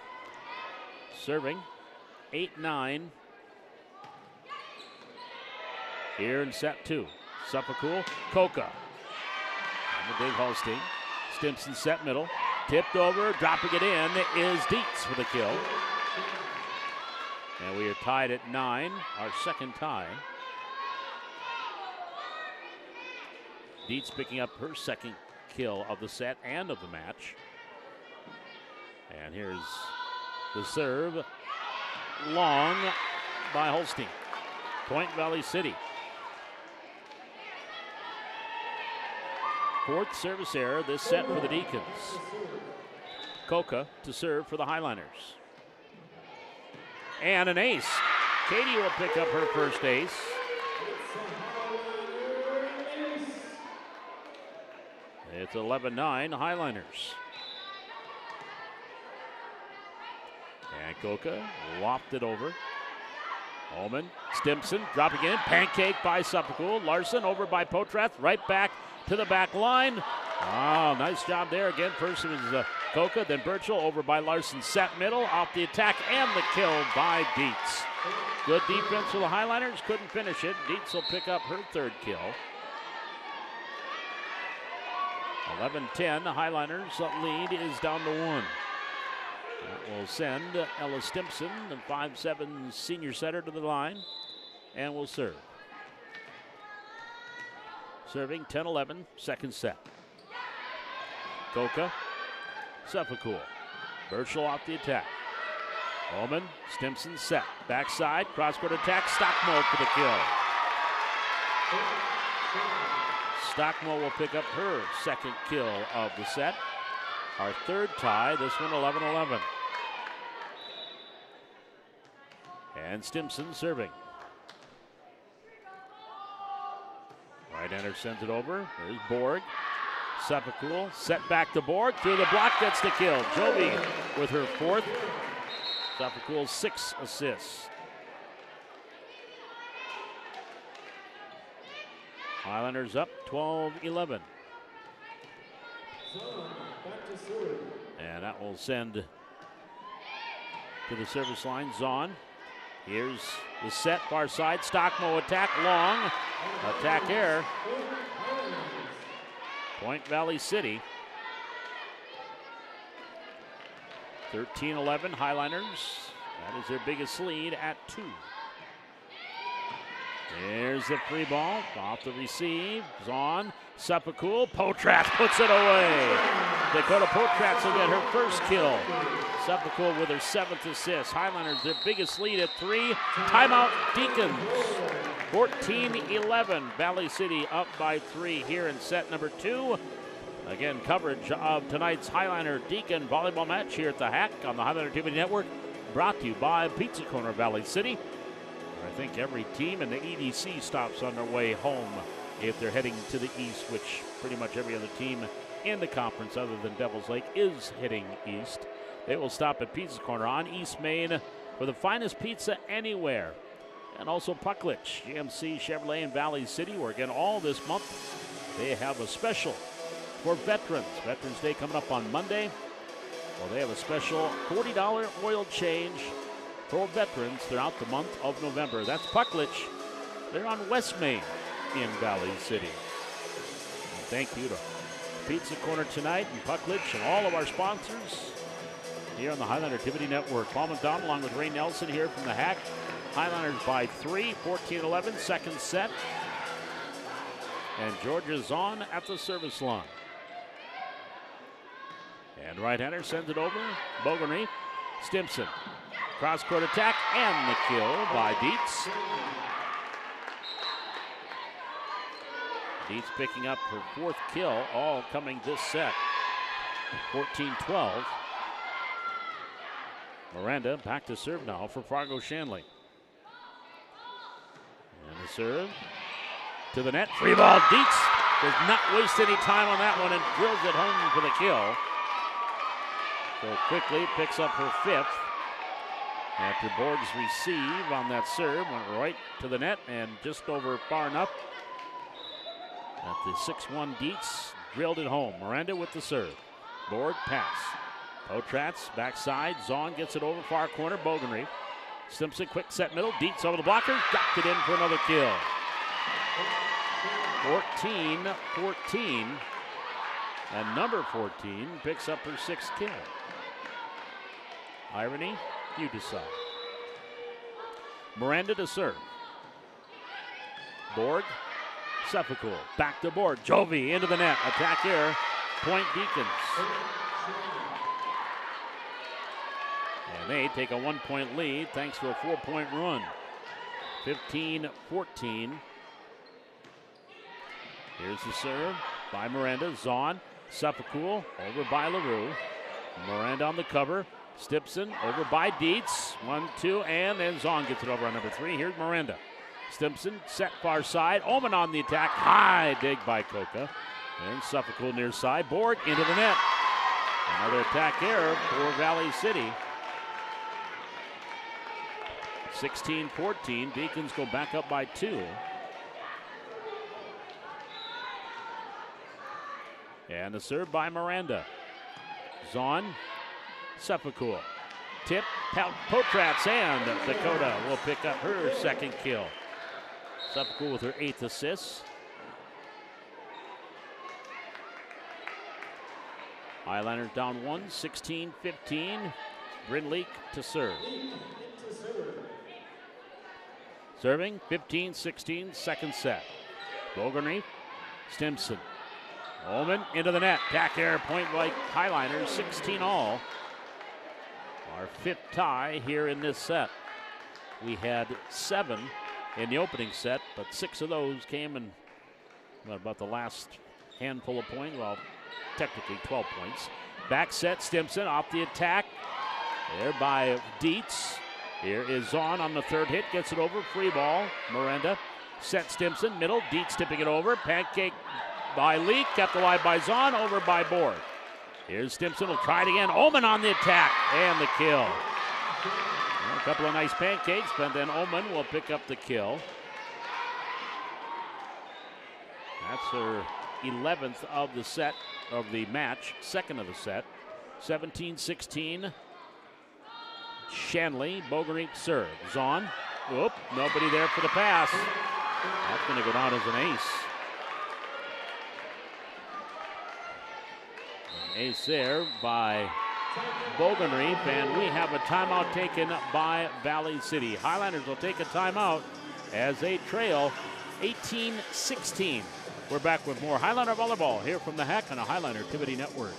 Serving 8-9. Here in set 2. Suffolk, Coca. And the big Holstein. Stimson set middle. Tipped over, dropping it in is Dietz for the kill. And we are tied at 9, our second tie. Dietz picking up her second kill of the set and of the match. And here's the serve. Long by Holstein. Point, Valley City. 4th service error this set for the Deacons. Coca to serve for the Highliners. And an ace. Katie will pick up her first ace. It's 11-9 Highliners. And Coca lofted over. Holman, Stimson dropping in. Pancake by Suffolk. Larson over by Potratz. Right back to the back line. Oh, nice job there again. First it was Coca, then Birchall over by Larson. Set middle, off the attack, and the kill by Dietz. Good defense for the Highliners. Couldn't finish it. Dietz will pick up her 3rd kill. 11-10, the Highliners lead is down to 1. That will send Ella Stimson, the 5'7" senior setter, to the line, and will serve. Serving 10-11, second set. Coca, Suffolk. Birchall off the attack. Holman, Stimson set. Backside, cross-court attack, Stockmo for the kill. Stockmo will pick up her 2nd kill of the set. Our 3rd tie, this one 11-11. And Stimson serving. Right-hander sends it over. There's Borg. Suffolk set back to Borg. Through the block, gets the kill. Jovi with her 4th. Suffolk 6 assists. Highlanders up 12-11. And that will send to the service line Zahn. Here's the set, far side. Stockmo attack, long. Attack air. Point, Valley City. 13-11 Highliners. That is their biggest lead at 2. There's the free ball, off the receive, Zahn, Sepakul, Potratz puts it away. Dakota Potratz will get her first kill. Sepakul with her 7th assist. Highlanders their biggest lead at 3. Timeout Deacons. 14-11. Valley City up by 3 here in set number 2. Again, coverage of tonight's Highliner Deacon volleyball match here at the Hack on the Highlander TV Network. Brought to you by Pizza Corner Valley City. I think every team in the EDC stops on their way home if they're heading to the east, which pretty much every other team in the conference other than Devil's Lake is heading east. They will stop at Pizza Corner on East Main for the finest pizza anywhere. And also Pucklich, GMC Chevrolet in Valley City, where again all this month they have a special for veterans. Veterans Day coming up on Monday. Well, they have a special $40 oil change for veterans throughout the month of November. That's Pucklich. They're on West Main in Valley City. And thank you to Pizza Corner tonight and Pucklich and all of our sponsors here on the Highlander Activity Network. Paul McDonald along with Ray Nelson here from the Hack. Highlanders by 3, 14-11, second set. And Georgia Zahn at the service line. And right-hander sends it over. Bogenreef, Stimson. Cross-court attack and the kill by Dietz. Dietz picking up her 4th kill, all coming this set. 14-12. Miranda back to serve now for Fargo Shanley. And the serve to the net. Free ball. Dietz does not waste any time on that one and drills it home for the kill. So quickly picks up her 5th. After Borg's receive on that serve, went right to the net and just over far enough. At the 6-1 Dietz drilled it home. Miranda with the serve. Borg pass. Potratz backside. Zahn gets it over far corner. Bogenreef. Stimson quick set middle. Dietz over the blocker. Dropped it in for another kill. 14-14. And number 14 picks up her 6th kill. Irony, you decide. Miranda to serve. Borg, Sepakul, back to Borg. Jovi into the net. Attack here. Point Deacons. And they take a 1-point lead thanks to a 4-point run. 15-14. Here's the serve by Miranda. Zahn, Sepakul over by LaRue. Miranda on the cover. Stimson over by Dietz. 1-2, and then Zahn gets it over on number 3. Here's Miranda. Stimson set far side. Oman on the attack. High dig by Coca. And Sepakul near side. Borg into the net. Another attack error for Valley City. 16-14. Deacons go back up by 2. And the serve by Miranda. Zahn. Sepakul. Tip, Potratz, and Dakota will pick up her 2nd kill. Sepakul with her 8th assist. Highlanders down 1, 16-15. Brindleek to serve. Serving 15-16, second set. Bogenreef, Stimson. Ullman into the net. Back air point by Highlanders, 16 all. Our 5th tie here in this set. We had 7 in the opening set, but 6 of those came in about the last handful of points. Well, technically 12 points. Back set, Stimson off the attack. There by Dietz. Here is Zahn on the 3rd hit. Gets it over. Free ball. Miranda. Set Stimson. Middle. Dietz tipping it over. Pancake by Leak. Kept alive by Zahn. Over by Borg. Here's Stimson. Will try it again. Oman on the attack. And the kill. Well, a couple of nice pancakes, but then Oman will pick up the kill. That's her 11th of the set, of the match. 2nd of the set. 17-16. Shanley, Bogenreef serve. Zahn. Whoop, nobody there for the pass. That's going to go down as an ace. An ace there by Bogenreef, and we have a timeout taken by Valley City. Highlanders will take a timeout as they trail 18-16. We're back with more Highliner Volleyball here from the Hack on a Highliner Activity Network.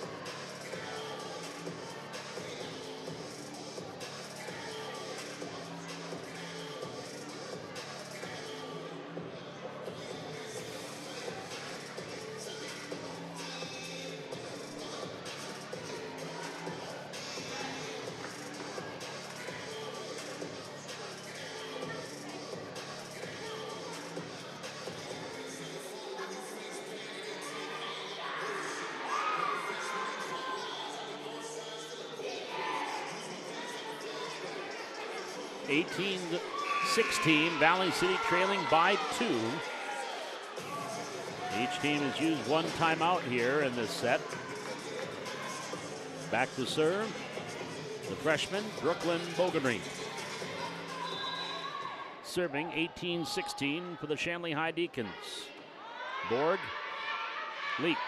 (18-16), Valley City trailing by 2. Each team has used one timeout here in this set. Back to serve, the freshman, Brooklyn Bogenry. Serving 18-16 for the Shanley High Deacons. Borg, Leak,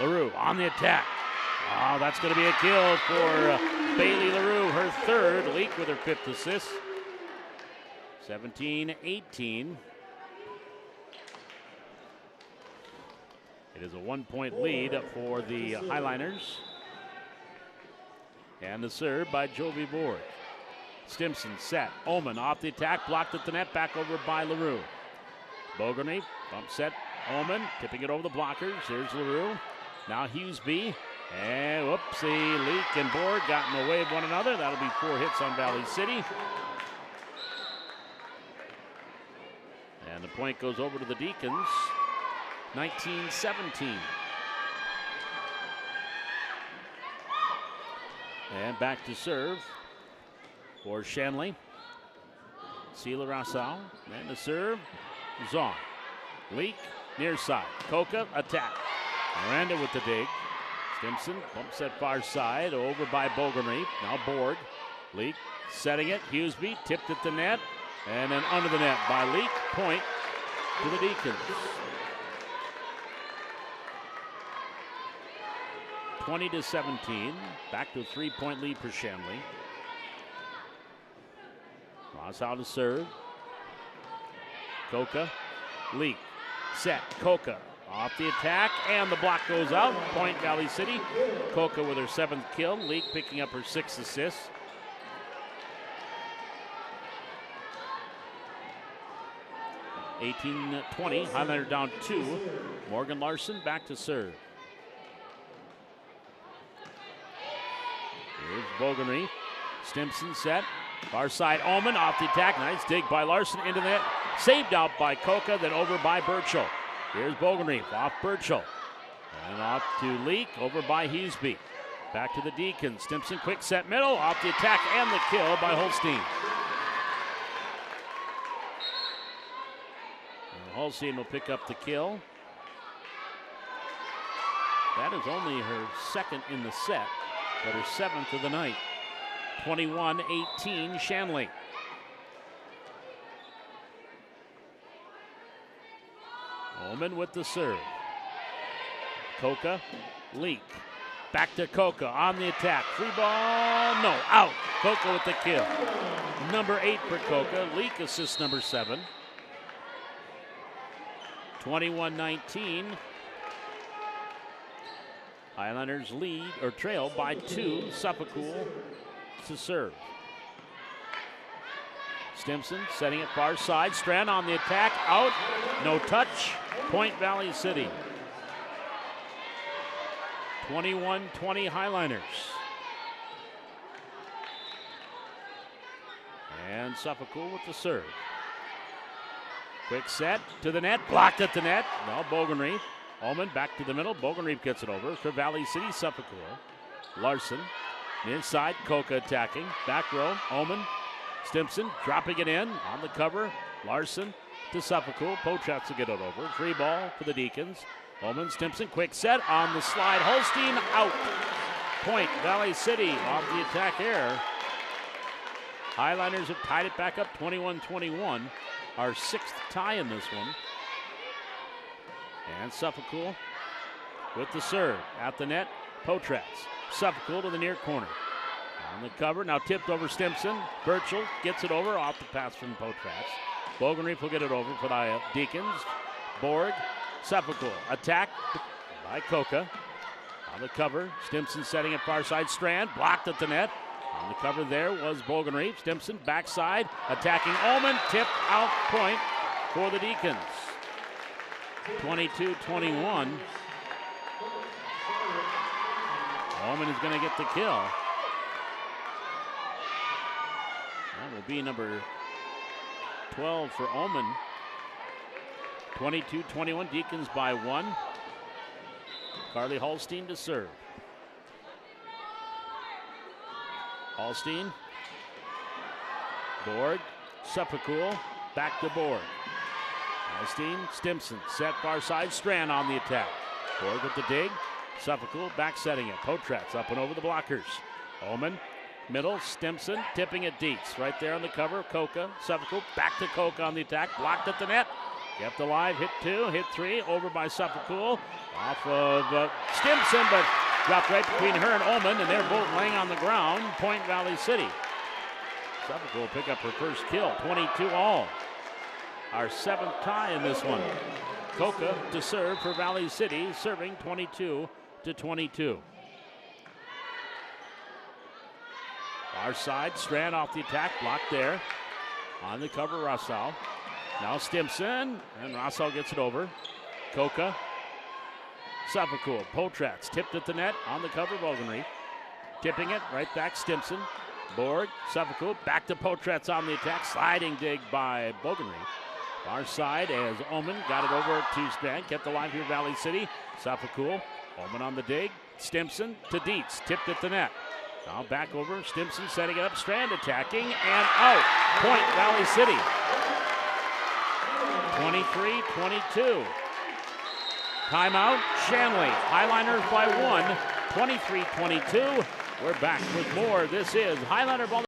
LaRue on the attack. Oh, that's going to be a kill for Bailey LaRue, her third. Leak with her 5th assist. 17-18. It is a 1-point lead for the Highliners. And the serve by Jovi Borg. Stimson set. Oman off the attack, blocked at the net, back over by LaRue. Bogenry, bump set. Oman tipping it over the blockers. There's LaRue. Now Hughesby. And whoopsie, Leak and Borg got in the way of one another. That'll be 4 hits on Valley City. And the point goes over to the Deacons, 19-17. And back to serve for Shanley. Sela Rassau, and the serve is on. Leak, near side. Coca, attack. Miranda with the dig. Stimson bumps that far side, over by Bogenry. Now Borg. Leak setting it. Hughesby tipped at the net. And then under the net by Leak. Point to the Deacons. 20-17. Back to a 3-point lead for Shanley. Ross out to serve. Coca. Leak. Set. Coca off the attack. And the block goes out. Point Valley City. Coca with her 7th kill. Leak picking up her 6th assist. 18-20, Highlander down 2. Morgan Larson back to serve. Here's Bogenry. Stimson set. Far side Oman off the attack. Nice dig by Larson into the net. Saved out by Coca, then over by Burchell. Here's Bogenry off Burchell. And off to Leak, over by Hughesby. Back to the Deacons. Stimson quick set middle, off the attack and the kill by Holstein. Holstein will pick up the kill. That is only her 2nd in the set, but her 7th of the night. 21-18 Shanley. Oman with the serve. Coca, Leak. Back to Coca on the attack. Free ball, no, out. Coca with the kill. Number 8 for Coca. Leak assists number 7. 21-19. Highlanders lead or trail by 2. Suffolk to serve. Stimson setting it far side. Strand on the attack. Out. No touch. Point Valley City. 21-20 Highliners. And Suffolk with the serve. Quick set to the net, blocked at the net. Now Bogenry. Oman back to the middle. Bogenry gets it over for Valley City. Suffolk. Larson inside. Coca attacking. Back row. Oman. Stimson dropping it in on the cover. Larson to Suffolk. Potratz to get it over. Free ball for the Deacons. Oman. Stimson quick set on the slide. Holstein out. Point Valley City off the attack air. Highlanders have tied it back up 21-21. Our 6th tie in this one. And Suffolk with the serve. At the net, Potratz. Suffolk to the near corner. On the cover, now tipped over Stimson. Burchell gets it over off the pass from Potratz. Bogenreef will get it over for the Deacons. Borg, Sepulchre, attack by Coca. On the cover, Stimson setting it far side. Strand, blocked at the net. On the cover there was Bogenreef. Stimson, backside, attacking Ullman. Tipped out point for the Deacons. 22-21. Ullman is going to get the kill. That will be number 12 for Ullman. 22-21, Deacons by 1. Carly Holstein to serve. Holstein. Borg. Sepulchre. Back to Borg. Holstein. Stimson. Set far side. Strand on the attack. Borg with the dig. Sepulchre back setting it. Potratz up and over the blockers. Ullman. Middle. Stimson. Tipping it Dietz. Right there on the cover. Coca. Sepulchre. Back to Coca on the attack. Blocked at the net. Kept alive. Hit 2. Hit 3. Over by Sepulchre. Off of Stimson, but dropped right between her and Ullman, and they're both laying on the ground. Point Valley City. Sepulchre will pick up her first kill. 22 all. Our 7th tie in this one. Coca to serve for Valley City, serving 22-22. Far side, Strand off the attack, blocked there. On the cover, Rossau. Now Stimson, and Rossau gets it over. Coca. Sepulchre, Potratz tipped at the net, on the cover, Bogenreef. Tipping it, right back, Stimson. Borg, Sepulchre, back to Potratz on the attack. Sliding dig by Bogenreef. Far side as Ullman got it over to Strand, kept alive here, Valley City. Sepulchre, Ullman on the dig. Stimson to Dietz, tipped at the net. Now back over, Stimson setting it up, Strand attacking, and out. Point Valley City. 23-22. Timeout, Shanley. Highliners by 1, 23-22. We're back with more. This is Highliner Volleyball.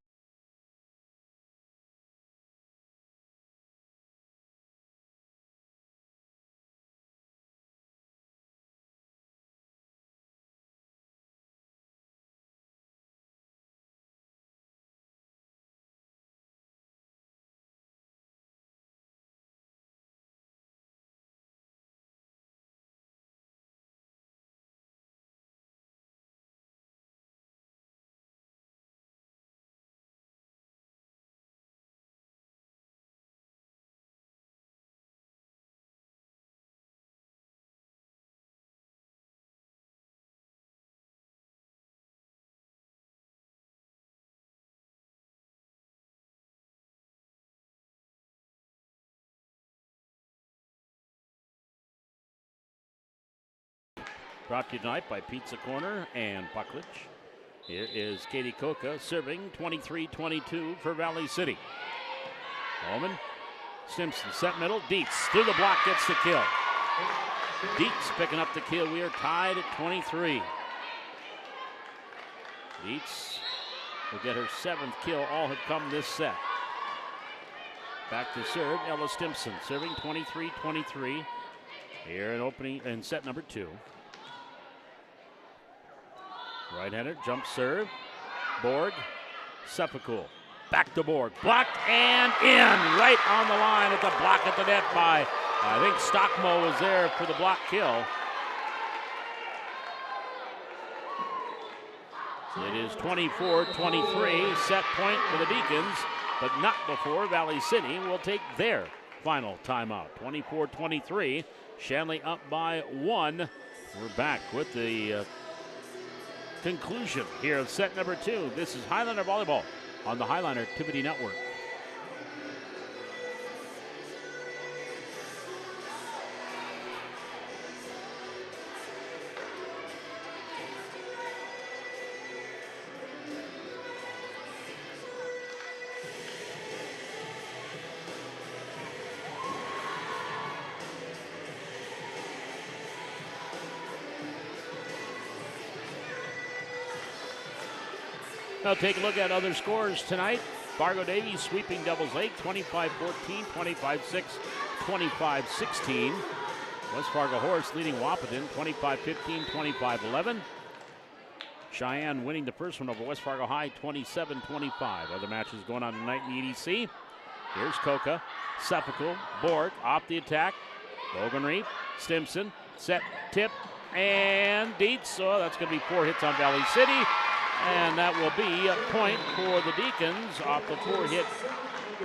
Brought to you tonight by Pizza Corner and Puckledge. Here is Katie Coca serving 23-22 for Valley City. Ullman, Stimson set middle, Dietz through the block, gets the kill. Dietz picking up the kill. We are tied at 23. Dietz will get her 7th kill. All have come this set. Back to serve, Ella Stimson serving 23-23. Here in opening and set number 2. Right-hander, jump serve. Borg, Sepulchre. Back to Borg. Blocked and in. Right on the line at the block at the net by, I think Stockmo was there for the block kill. It is 24-23. Set point for the Deacons, but not before Valley City will take their final timeout. 24-23. Shanley up by 1. We're back with the conclusion here of set number 2. This is Highliner Volleyball on the Highliner Activity Network. Now take a look at other scores tonight. Fargo Davies sweeping Devils Lake 25-14, 25-6, 25-16. West Fargo Horse leading Wahpeton 25-15, 25-11. Cheyenne winning the first one over West Fargo High 27-25. Other matches going on tonight in the EDC. Here's Koka, Seppical, Borg off the attack. Bogenreef, Stimson, set, tip, and Dietz. Oh, that's going to be 4 hits on Valley City. And that will be a point for the Deacons off the 4-hit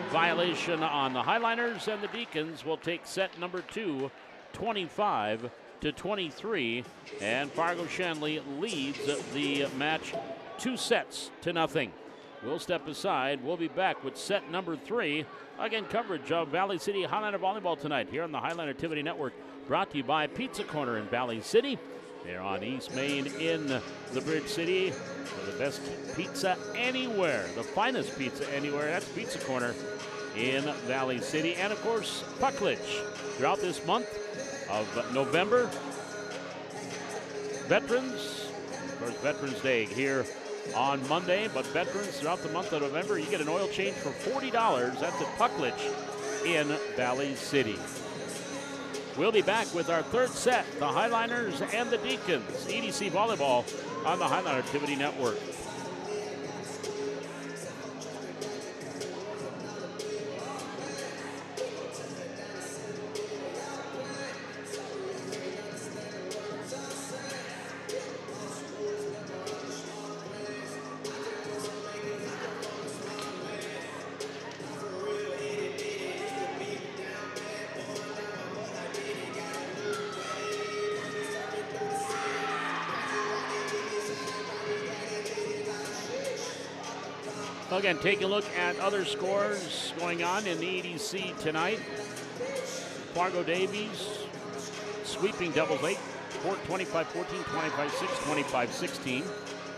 violation on the Highliners. And the Deacons will take set number 2, 25-23. And Fargo Shanley leads the match 2 sets to nothing. We'll step aside. We'll be back with set number 3. Again, coverage of Valley City Highliner Volleyball tonight here on the Highliner Activity Network. Brought to you by Pizza Corner in Valley City. They're on East Main in the Bridge City for the best pizza anywhere. The finest pizza anywhere. That's Pizza Corner in Valley City. And, of course, Puckledge throughout this month of November. Veterans, of course, Veterans Day here on Monday, but veterans throughout the month of November, you get an oil change for $40. That's at Puckledge in Valley City. We'll be back with our third set, the Highliners and the Deacons. EDC Volleyball on the Highliner Activity Network. Again, take a look at other scores going on in the EDC tonight. Fargo Davies sweeping Devils Lake, 25-14, 25-6, 25-16.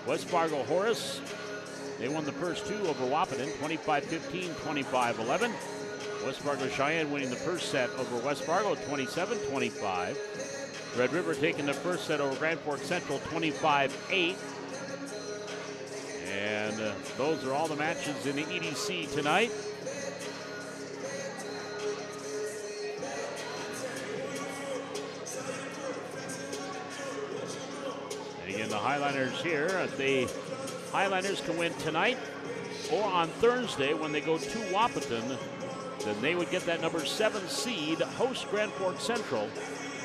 West Fargo Horace, they won the first 2 over Wahpeton, 25-15, 25-11. West Fargo Cheyenne winning the first set over West Fargo, 27-25. Red River taking the first set over Grand Forks Central, 25-8. And those are all the matches in the EDC tonight. And again, the Highliners here. The Highliners can win tonight or on Thursday when they go to Wahpeton. Then they would get that number 7 seed, host Grand Forks Central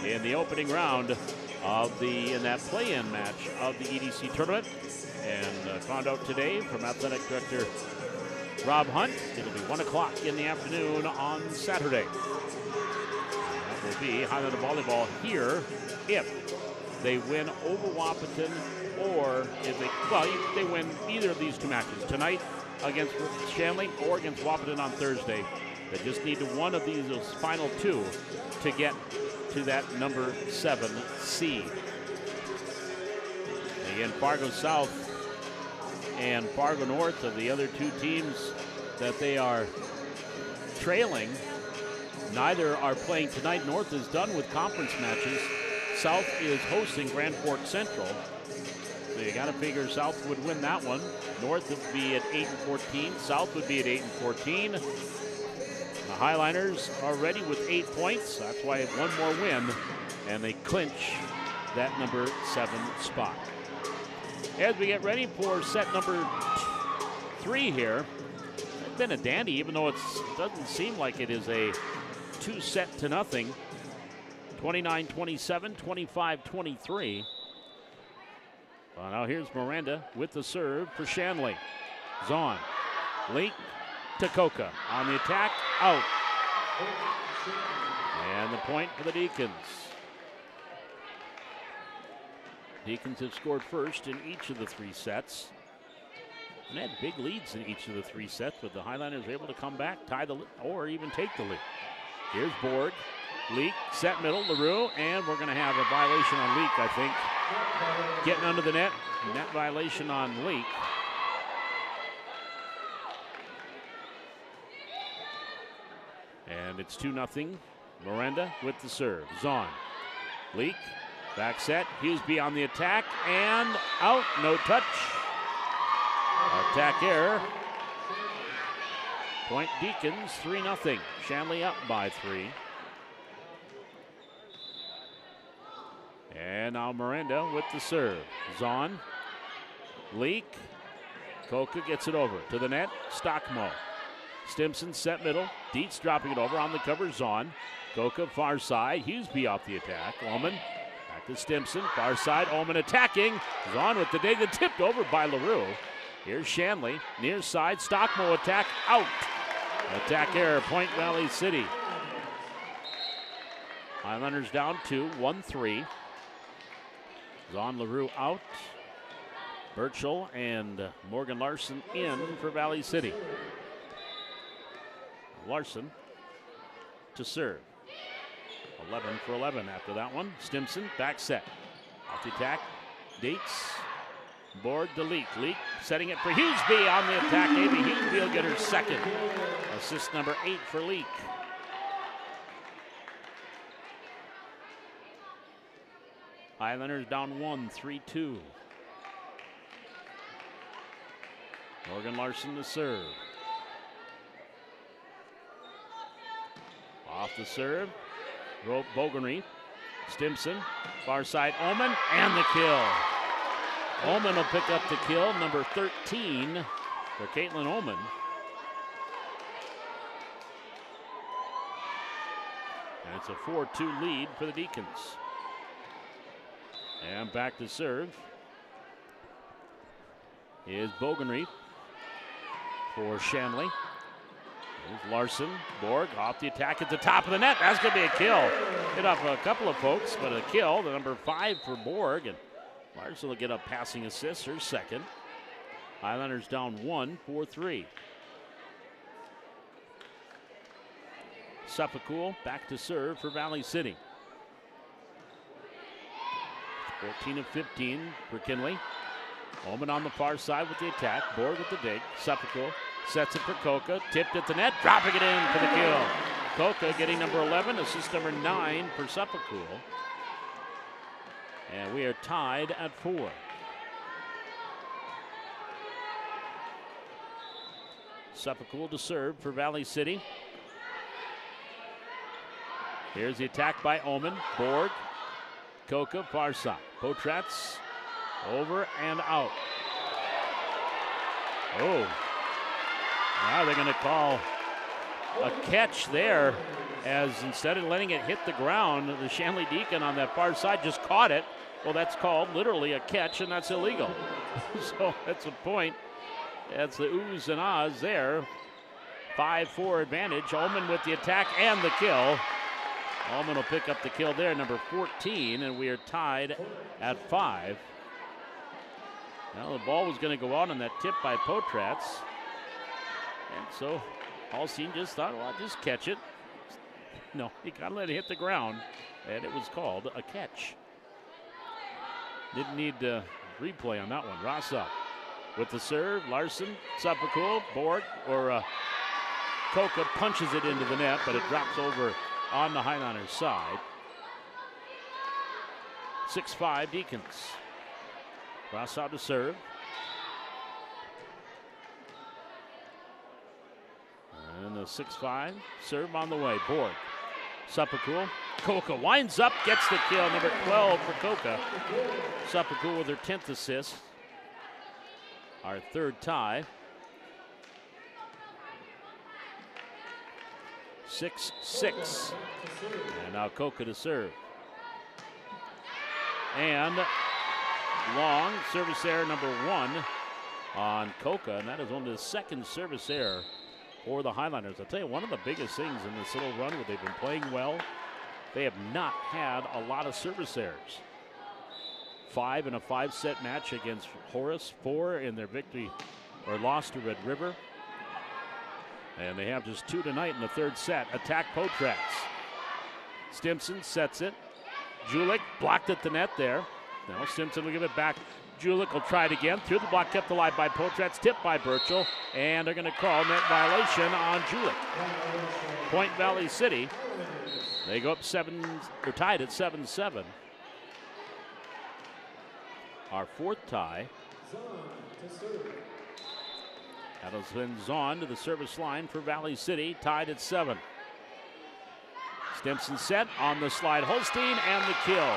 in the opening round of in that play-in match of the EDC tournament. And found out today from Athletic Director Rob Hunt, it'll be 1 o'clock in the afternoon on Saturday. That will be Highlander Volleyball here if they win over Wahpeton or if they win either of these 2 matches tonight against Shanley or against Wahpeton on Thursday. They just need one of those final 2 to get to that number 7 seed. Again, Fargo South and Fargo North are the other 2 teams that they are trailing. Neither are playing tonight. North is done with conference matches. South is hosting Grand Forks Central. So you got to figure South would win that one. North would be at 8-14. South would be at 8-14. The Highliners are ready with 8 points. That's why one more win, and they clinch that number 7 spot. As we get ready for set number 3 here, it's been a dandy, even though it doesn't seem like it is a 2 set to nothing. 29-27, 25-23. Well, now here's Miranda with the serve for Shanley. Zahn, Link to Koka on the attack, out. And the point for the Deacons. Deacons have scored first in each of the 3 sets and had big leads in each of the 3 sets, but the Highliners were able to come back, tie the lead, or even take the lead. Here's Borg, Leak, set middle, LaRue, and we're going to have a violation on Leak, I think. Getting under the net, net violation on Leak. And it's 2-0. Miranda with the serve. Zahn, Leak. Back set, Hughesby on the attack, and out, no touch. Attack error. Point Deacons, 3-0. Shanley up by 3. And now Miranda with the serve. Zahn, Leak, Koka gets it over to the net, Stockmo. Stimson set middle. Dietz dropping it over on the cover. Zahn. Coca far side. Hughesby off the attack. Ullman back to Stimson. Far side. Ullman attacking. Zahn with the dig that tipped over by LaRue. Here's Shanley. Near side. Stockmo attack out. Attack error. Point Valley City. Highlanders down 2. 1-3. Zahn, LaRue out. Burchell and Morgan Larson in for Valley City. Larson to serve. 11 for 11 after that one. Stimson back set. Off the attack. Dietz. Board to Leak. Leak setting it for Hughesby on the attack. Amy Hughesby will get her second. Assist number 8 for Leak. Highlanders down 1, 3-2. Morgan Larson to serve. Off the serve. Bogenry. Stimson. Far side. Ullman. And the kill. Ullman will pick up the kill. Number 13 for Caitlin Ullman. And it's a 4-2 lead for the Deacons. And back to serve is Bogenry for Shanley. There's Larson. Borg off the attack at the top of the net. That's going to be a kill. Hit off a couple of folks, but a kill. The number 5 for Borg. And Larson will get a passing assist, her second. Highlanders down 1, 4-3. Suffolk back to serve for Valley City. 14 of 15 for Kinley. Ullman on the far side with the attack. Borg with the dig. Suffolk sets it for Coca. Tipped at the net. Dropping it in for the kill. Coca getting number 11. Assist number 9 for Suffolk. And we are tied at 4. Suffolk to serve for Valley City. Here's the attack by Ullman. Borg. Coca far side. Potratz over and out. Oh. Now they're going to call a catch there, as instead of letting it hit the ground, the Shanley Deacon on that far side just caught it. Well, that's called literally a catch, and that's illegal. So that's a point. That's the oohs and ahs there. 5-4 advantage. Ullman with the attack and the kill. Ullman will pick up the kill there, number 14, and we are tied at 5. Now the ball was going to go out on that tip by Potratz. And so Halstein just thought, well, I'll just catch it. No, he got to let it hit the ground, and it was called a catch. Didn't need replay on that one. Rossa with the serve. Larson, Suffolk, Borg, or Coca punches it into the net, but it drops over on the Highlanders side. 6-5 Deacons. Rossa to serve. And the 6-5 serve on the way. Borg. Suffolk. Coca winds up, gets the kill. Number 12 for Coca. Suffolk with her 10th assist. Our third tie. 6-6. And now Coca to serve. And long service error number 1 on Coca, and that is only the second service error for the Highlanders. I'll tell you, one of the biggest things in this little run where they've been playing well, they have not had a lot of service errors. 5 in a 5-set match against Horace, 4 in their victory or loss to Red River. And they have just 2 tonight in the third set. Attack Potratz. Stimson sets it. Julik blocked at the net there. Now Stimson will give it back. Julik will try it again. Through the block, kept alive by Potratz. Tipped by Burchell. And they're going to call net violation on Julik. Point Valley City. They go up 7, or tied at 7-7. Our fourth tie. That'll send Zahn to the service line for Valley City, tied at 7. Stimson set on the slide. Holstein and the kill.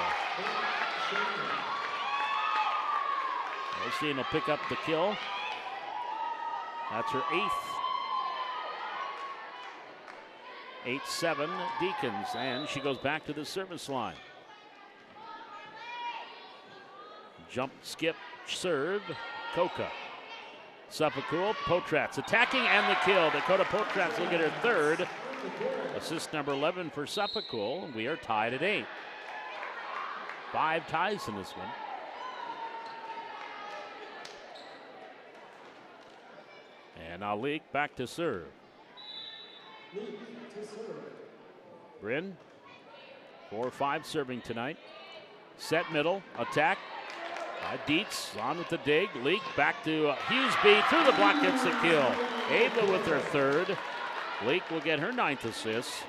Holstein will pick up the kill. That's her 8th. 8-7 Deacons, and she goes back to the service line. Jump, skip, serve, Coca. Supakul, Potratz attacking and the kill. Dakota Potratz will get her third. Assist number 11 for Supakul. We are tied at 8. 5 ties in this one. And now Leak back to serve. Bryn, 4-5 serving tonight. Set middle, attack. Dietz on with the dig. Leak back to Hughesby. Through the block, gets the kill. Ava with her third. Leak will get her 9th assist.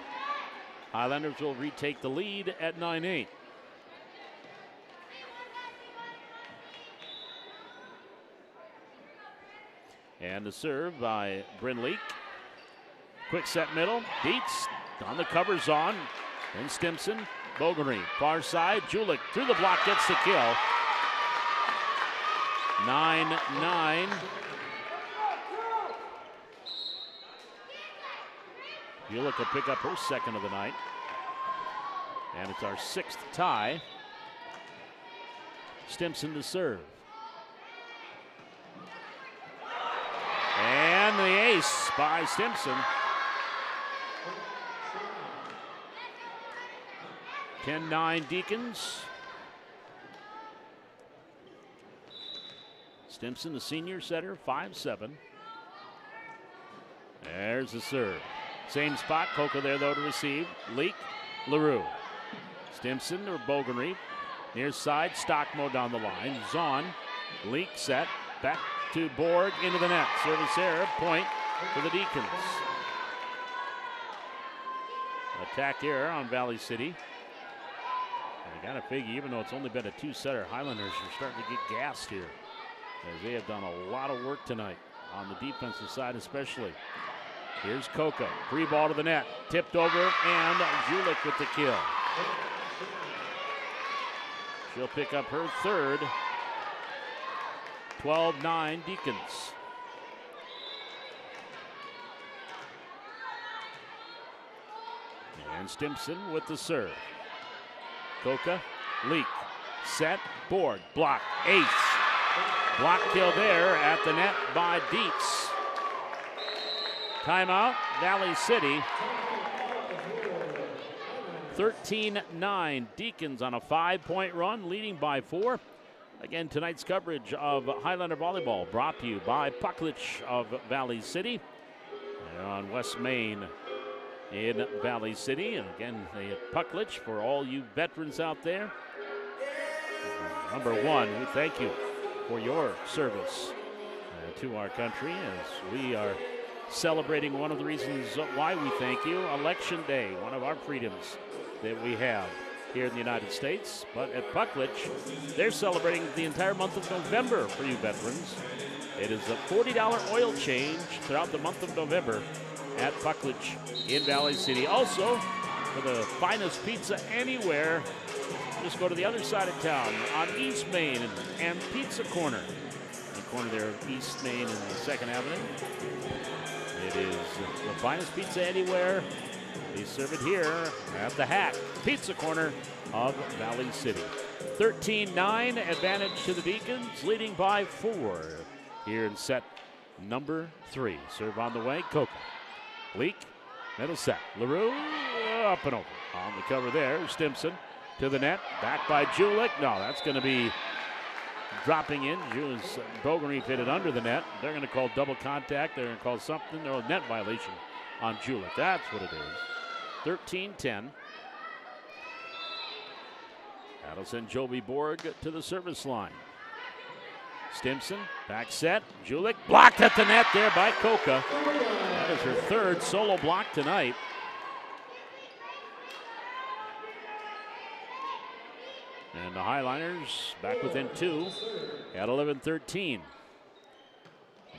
Highlanders will retake the lead at 9-8. And the serve by Bryn Leak. Quick set middle. Dietz on the cover, Zahn. Then Stimson. Bogery. Far side. Julik through the block, gets the kill. 9-9. Julik will pick up her second of the night. And it's our 6th tie. Stimson to serve. And the ace by Stimson. 10-9 Deacons. Stimson, the senior setter, 5-7. There's the serve. Same spot, Coca there though to receive. Leak, LaRue. Stimson or Bogenreef. Near side, Stockmo down the line. Zahn, Leak set, back to Borg, into the net. Service error, point for the Deacons. Attack error on Valley City. And I gotta figure, even though it's only been a 2-setter, Highlanders are starting to get gassed here, as they have done a lot of work tonight on the defensive side especially. Here's Coca, free ball to the net, tipped over, and Julik with the kill. She'll pick up her third. 12-9 Deacons. And Stimson with the serve. Coca, Leak, set, board, block, ace. Block kill there at the net by Dietz. Timeout, Valley City. 13-9 Deacons on a 5-point run, leading by 4. Again, tonight's coverage of Highlander Volleyball brought to you by Pucklich of Valley City. They're on West Main in Valley City. And again, they have Pucklich for all you veterans out there. Number 1, we thank you for your service to our country as we are celebrating one of the reasons why we thank you, Election Day, one of our freedoms that we have here in the United States. But at Pucklich, they're celebrating the entire month of November for you veterans. It is a $40 oil change throughout the month of November at Pucklich in Valley City. Also, for the finest pizza anywhere, just go to the other side of town on East Main and Pizza Corner. The corner there of East Main and 2nd Avenue. It is the finest pizza anywhere. They serve it here at the Hack Pizza Corner of Valley City. 13-9 advantage to the Deacons, leading by 4 here in set number 3. Serve on the way, Coca. Leak, middle set. LaRue up and over. On the cover there, Stimson to the net. Back by Julik. No, that's going to be dropping in. Bogery hit it under the net. They're going to call double contact. They're going to call something. Or net violation on Julik. That's what it is. 13-10. That'll send Jovi Borg to the service line. Stimson, back set. Julik blocked at the net there by Coca. That is her third solo block tonight. And the Highliners back within 2 at 11-13.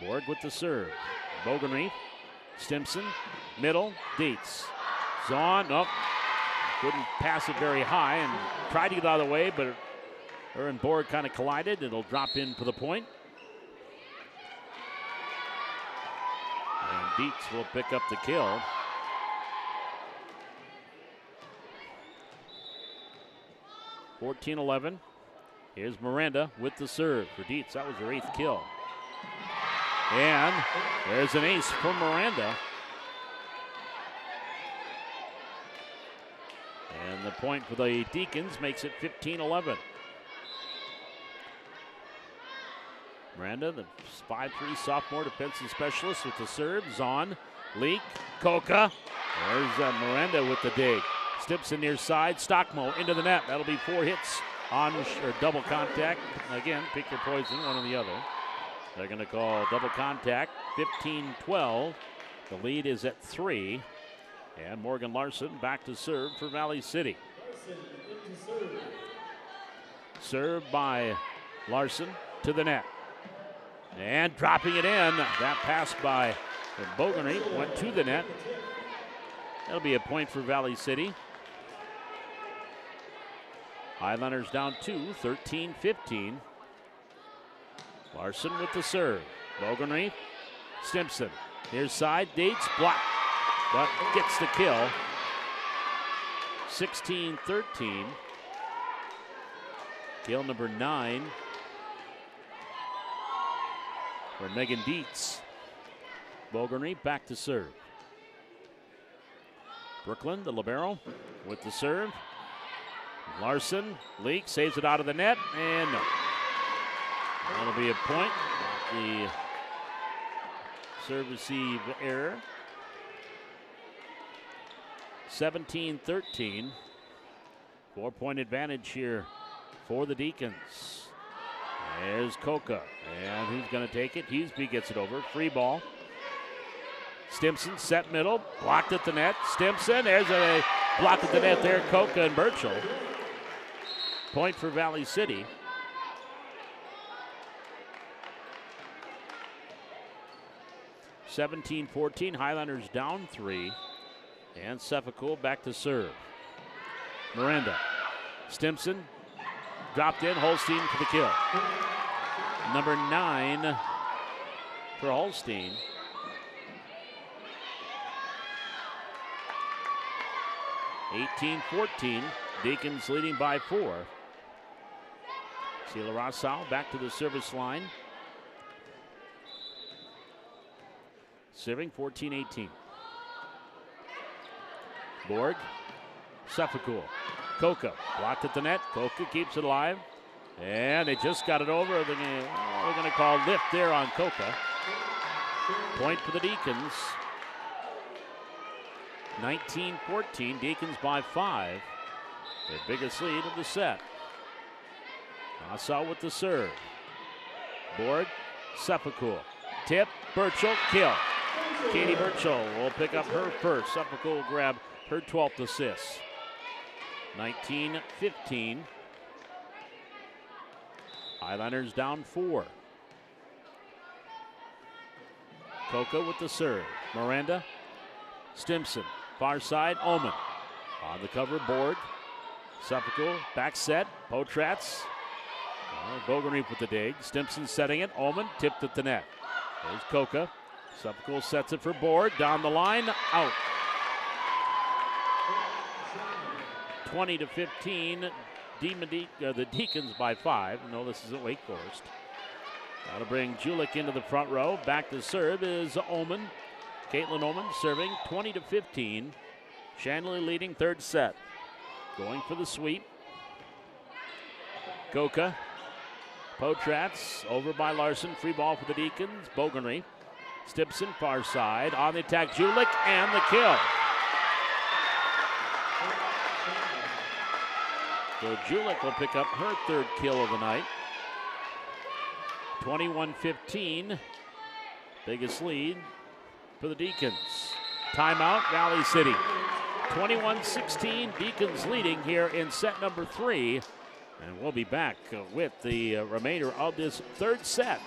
Borg with the serve. Bogenreef, Stimson, middle, Dietz. Zahn, couldn't pass it very high and tried to get out of the way, but her and Borg kind of collided. It'll drop in for the point. And Dietz will pick up the kill. 14-11. Here's Miranda with the serve for Dietz. That was her 8th kill. And there's an ace for Miranda. And the point for the Deacons makes it 15-11. Miranda, the 5'3" sophomore defensive specialist with the serve. Zahn, Leak, Coca. There's Miranda with the dig. Stipson near side. Stockmo into the net. That'll be 4 hits on or double contact. Again, pick your poison, one or the other. They're going to call double contact. 15-12. The lead is at 3. And Morgan Larson back to serve for Valley City. Serve by Larson to the net. And dropping it in. That pass by Bogany went to the net. That'll be a point for Valley City. Highlanders down 2, 13-15. Larson with the serve. Bogany, Stimson. Near side, Dietz, blocked, but gets the kill. 16-13. Kill number 9 for Megan Dietz. Bogany back to serve. Brooklyn, the libero, with the serve. Larson, Leak, saves it out of the net, and no. That'll be a point. The serve receive error. 17-13. 4-point advantage here for the Deacons. There's Coca, and who's going to take it? Hughesby gets it over. Free ball. Stimson set middle, blocked at the net. Stimson, there's a block at the net there. Coca and Burchell. Point for Valley City. (17-14). Highlanders down 3. And Sefcool back to serve. Miranda. Stimson dropped in. Holstein for the kill. Number 9 for Holstein. (18-14). Deacons leading by 4. Sheila Rossau back to the service line. Serving 14-18. Borg, Sefcool, Coca blocked at the net. Coca keeps it alive, and they just got it over. We're going to call lift there on Coca. Point for the Deacons. 19-14. Deacons by 5. Their biggest lead of the set. Nassau with the serve. Borg, Sefcool, tip, Burchell, kill. Katie Burchell will pick up her first. Sefcool will grab her 12th assist. 19-15. Highlanders down 4. Coca with the serve. Miranda, Stimson, far side, Omen. On the cover, Borg. Sefcool, back set, Potratz. Bogany with the dig. Stimson setting it. Omen tipped at the net. There's Coca. Sefcool sets it for Borg. Down the line, out. 20-15. The Deacons by 5. No, this isn't Wake Forest. That'll bring Julik into the front row. Back to serve is Omen. Caitlin Omen serving 20-15. Shanley leading 3rd set. Going for the sweep. Coca. Potratz over by Larson. Free ball for the Deacons. Bogany. Stimson far side. On the attack, Julik, and the kill. So Julik will pick up her 3rd kill of the night. 21-15. Biggest lead for the Deacons. Timeout, Valley City. 21-16, Deacons leading here in set number 3. And we'll be back with the remainder of this 3rd set.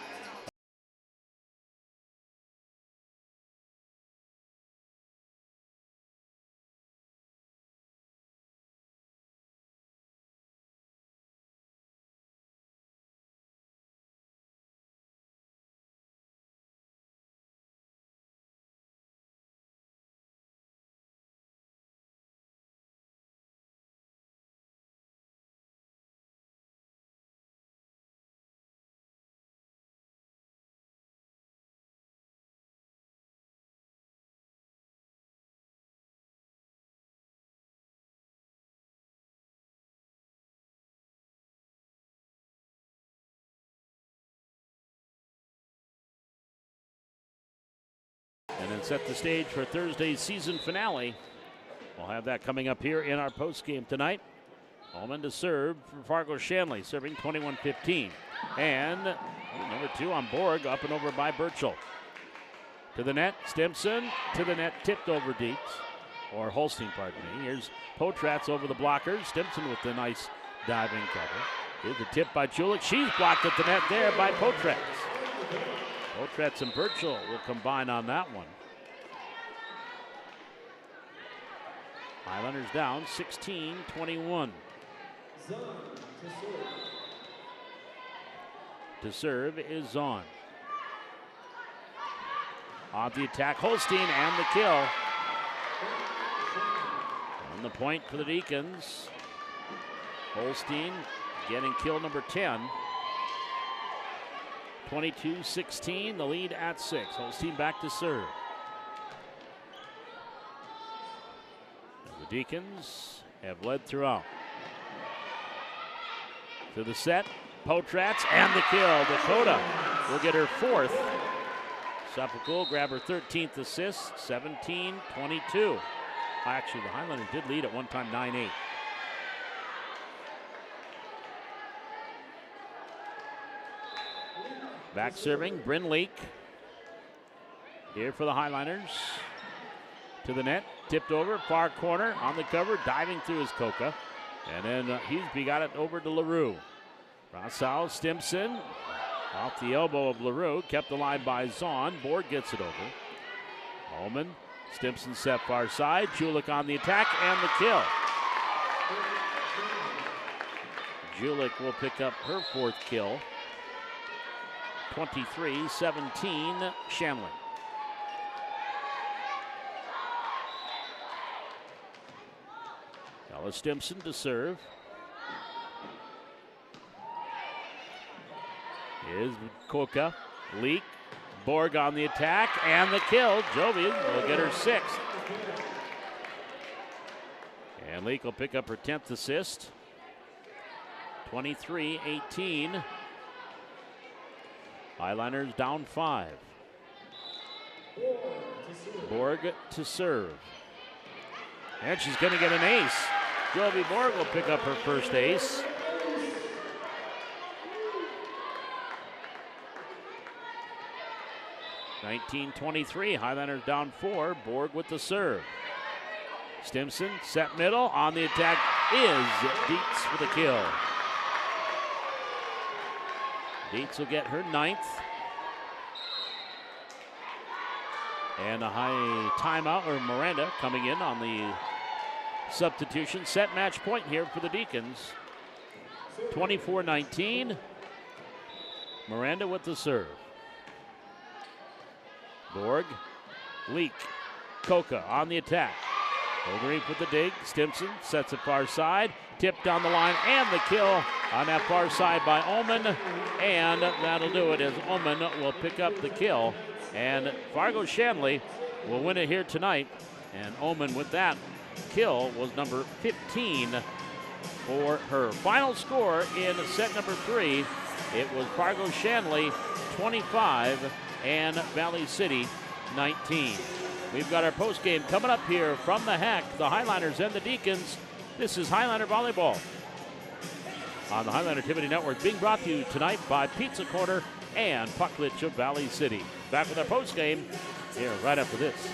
set the stage for Thursday's season finale. We'll have that coming up here in our postgame tonight. Ullman to serve for Fargo Shanley, serving 21-15. And number 2 on Borg, up and over by Burchell. To the net, Stimson, to the net, tipped over Dietz, or Holstein, pardon me. Here's Potratz over the blockers. Stimson with the nice diving cover. Here's the tip by Julich. She's blocked at the net there by Potratz. Potratz and Burchell will combine on that one. Highlanders down 16-21. To serve is Zahn. On the attack, Holstein and the kill. On the point for the Deacons. Holstein getting kill number 10. 22-16, the lead at 6. Holstein back to serve. The Deacons have led throughout. To the set, Potratz and the kill. Dakota will get her 4th. Suffolk will grab her 13th assist, 17-22. Actually, the Highlanders did lead at one time 9-8. Back serving, Bryn Leak. Here for the Highlanders. To the net, tipped over, far corner, on the cover, diving through his Coca. And then Huseby got it over to LaRue. Rossau, Stimson, off the elbow of LaRue, kept alive by Zahn. Borg gets it over. Ullman, Stimson set far side, Julich on the attack, and the kill. Julich will pick up her 4th kill. 23-17, Shanley. Ella Stimson to serve. Is Koka, Leak, Borg on the attack, and the kill. Jovian will get her 6th. And Leak will pick up her 10th assist. 23-18. Highlanders down 5. Borg to serve. And she's going to get an ace. Jovi Borg will pick up her 1st ace. (19-23), Highlanders down 4. Borg with the serve. Stimson, set middle, on the attack is Dietz for the kill. Dietz will get her 9th. And a high timeout, or Miranda coming in on the substitution. Set match point here for the Deacons. 24-19. Miranda with the serve. Borg, Leak, Koka on the attack. Overeem with the dig. Stimson sets it far side. Tipped down the line and the kill on that far side by Ullman. And that'll do it as Ullman will pick up the kill. And Fargo Shanley will win it here tonight. And Ullman with that kill was number 15 for her. Final score in set number 3. It was Fargo Shanley 25 and Valley City 19. We've got our post game coming up here from the HAC, the Highlanders and the Deacons. This is Highlander Volleyball on the Highlander Activity Network, being brought to you tonight by Pizza Corner and Pucklich of Valley City. Back with our post game here right after this.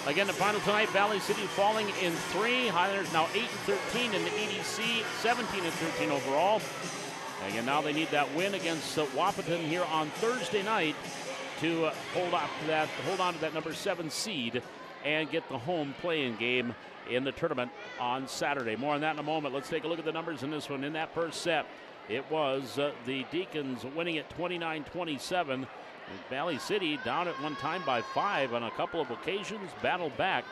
Again, the final tonight, Valley City falling in 3. Highlanders now 8-13 in the EDC, 17-13 overall. Again, now they need that win against Wahpeton here on Thursday night to hold on to that number 7 seed and get the home play-in game in the tournament on Saturday. More on that in a moment. Let's take a look at the numbers in this one. In that first set, it was the Deacons winning at 29-27. Valley City down at one time by 5 on a couple of occasions, battled back,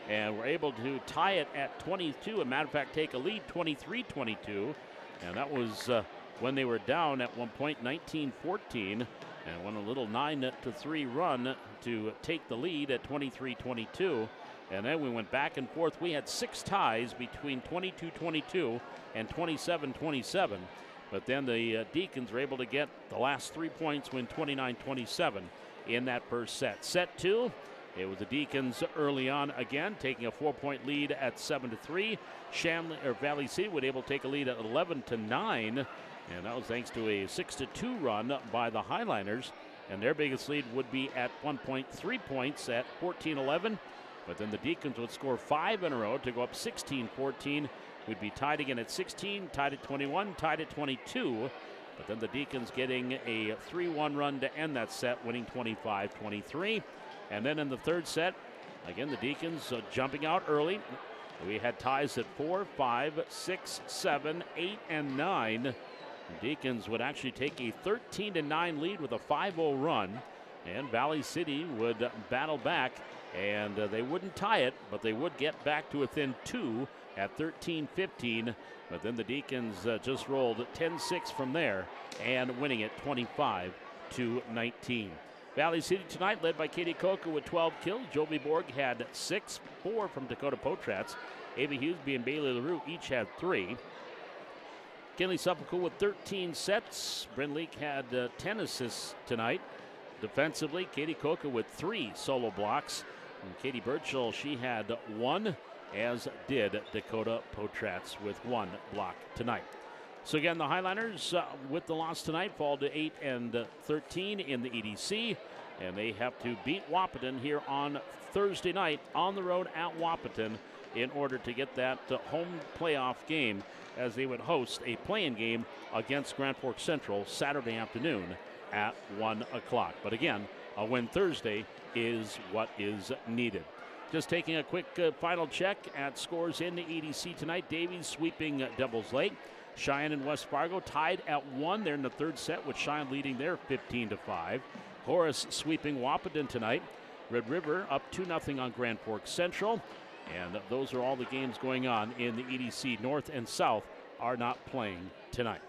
and were able to tie it at 22. As a matter of fact, take a lead 23-22. And that was when they were down at one point 19-14. and won a little 9-3 run to take the lead at 23-22. And then we went back and forth. We had 6 ties between 22-22 and 27-27. But then the Deacons were able to get the last 3 points, win 29-27 in that first set. Set 2, it was the Deacons early on again, taking a 4-point lead at 7-3. Shanley or Valley City would able to take a lead at 11-9. And that was thanks to a 6-2 run by the Highliners. And their biggest lead would be at 3 points at 14-11. But then the Deacons would score 5 in a row to go up 16-14. We'd be tied again at 16, tied at 21, tied at 22. But then the Deacons getting a 3-1 run to end that set, winning 25-23. And then in the third set, again, the Deacons jumping out early. We had ties at 4, 5, 6, 7, 8, and 9. The Deacons would actually take a 13-9 lead with a 5-0 run. And Valley City would battle back, and they wouldn't tie it, but they would get back to within 2 at 13-15. But then the Deacons just rolled 10-6 from there and winning it 25-19. Valley City tonight led by Katie Coca with 12 kills. Jovi Borg had 6, 4 from Dakota Potratz. Ava Hughesby and Bailey LaRue each had 3. Kinley Suffolk with 13 sets. Bryn Leak had 10 assists tonight. Defensively, Katie Coca with 3 solo blocks. And Katie Birchall, she had 1, as did Dakota Potratz with 1 block tonight. So again, the Highliners with the loss tonight fall to 8-13 in the EDC, and they have to beat Wahpeton here on Thursday night on the road at Wahpeton in order to get that home playoff game, as they would host a play-in game against Grand Forks Central Saturday afternoon at 1 o'clock. But again, a win Thursday is what is needed. Just taking a quick final check at scores in the EDC tonight. Davies sweeping Devils Lake. Cheyenne and West Fargo tied at 1. They're in the third set with Cheyenne leading there 15-5. Horace sweeping Wahpeton tonight. Red River up 2-0 on Grand Forks Central. And those are all the games going on in the EDC. North and South are not playing tonight.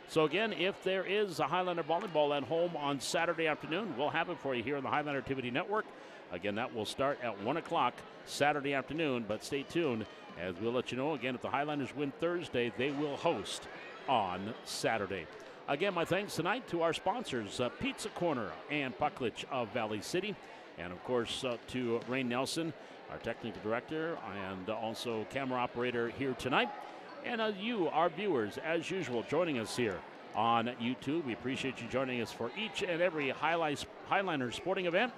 So again, if there is a Highlander volleyball at home on Saturday afternoon, we'll have it for you here on the Highlander Activity Network. Again, that will start at 1 o'clock Saturday afternoon, but stay tuned as we'll let you know. Again, if the Highlanders win Thursday, they will host on Saturday. Again, my thanks tonight to our sponsors, Pizza Corner and Pucklich of Valley City, and of course to Rain Nelson, our technical director and also camera operator here tonight. And you, our viewers, as usual, joining us here on YouTube. We appreciate you joining us for each and every Highliner sporting event.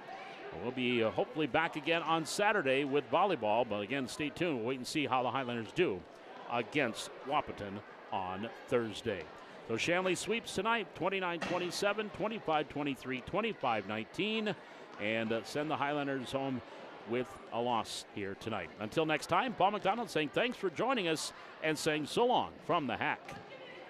We'll be hopefully back again on Saturday with volleyball. But again, stay tuned. We'll wait and see how the Highlanders do against Wahpeton on Thursday. So Shanley sweeps tonight, 29-27, 25-23, 25-19, and send the Highlanders home with a loss here tonight. Until next time, Paul McDonald saying thanks for joining us and saying so long from the Hack.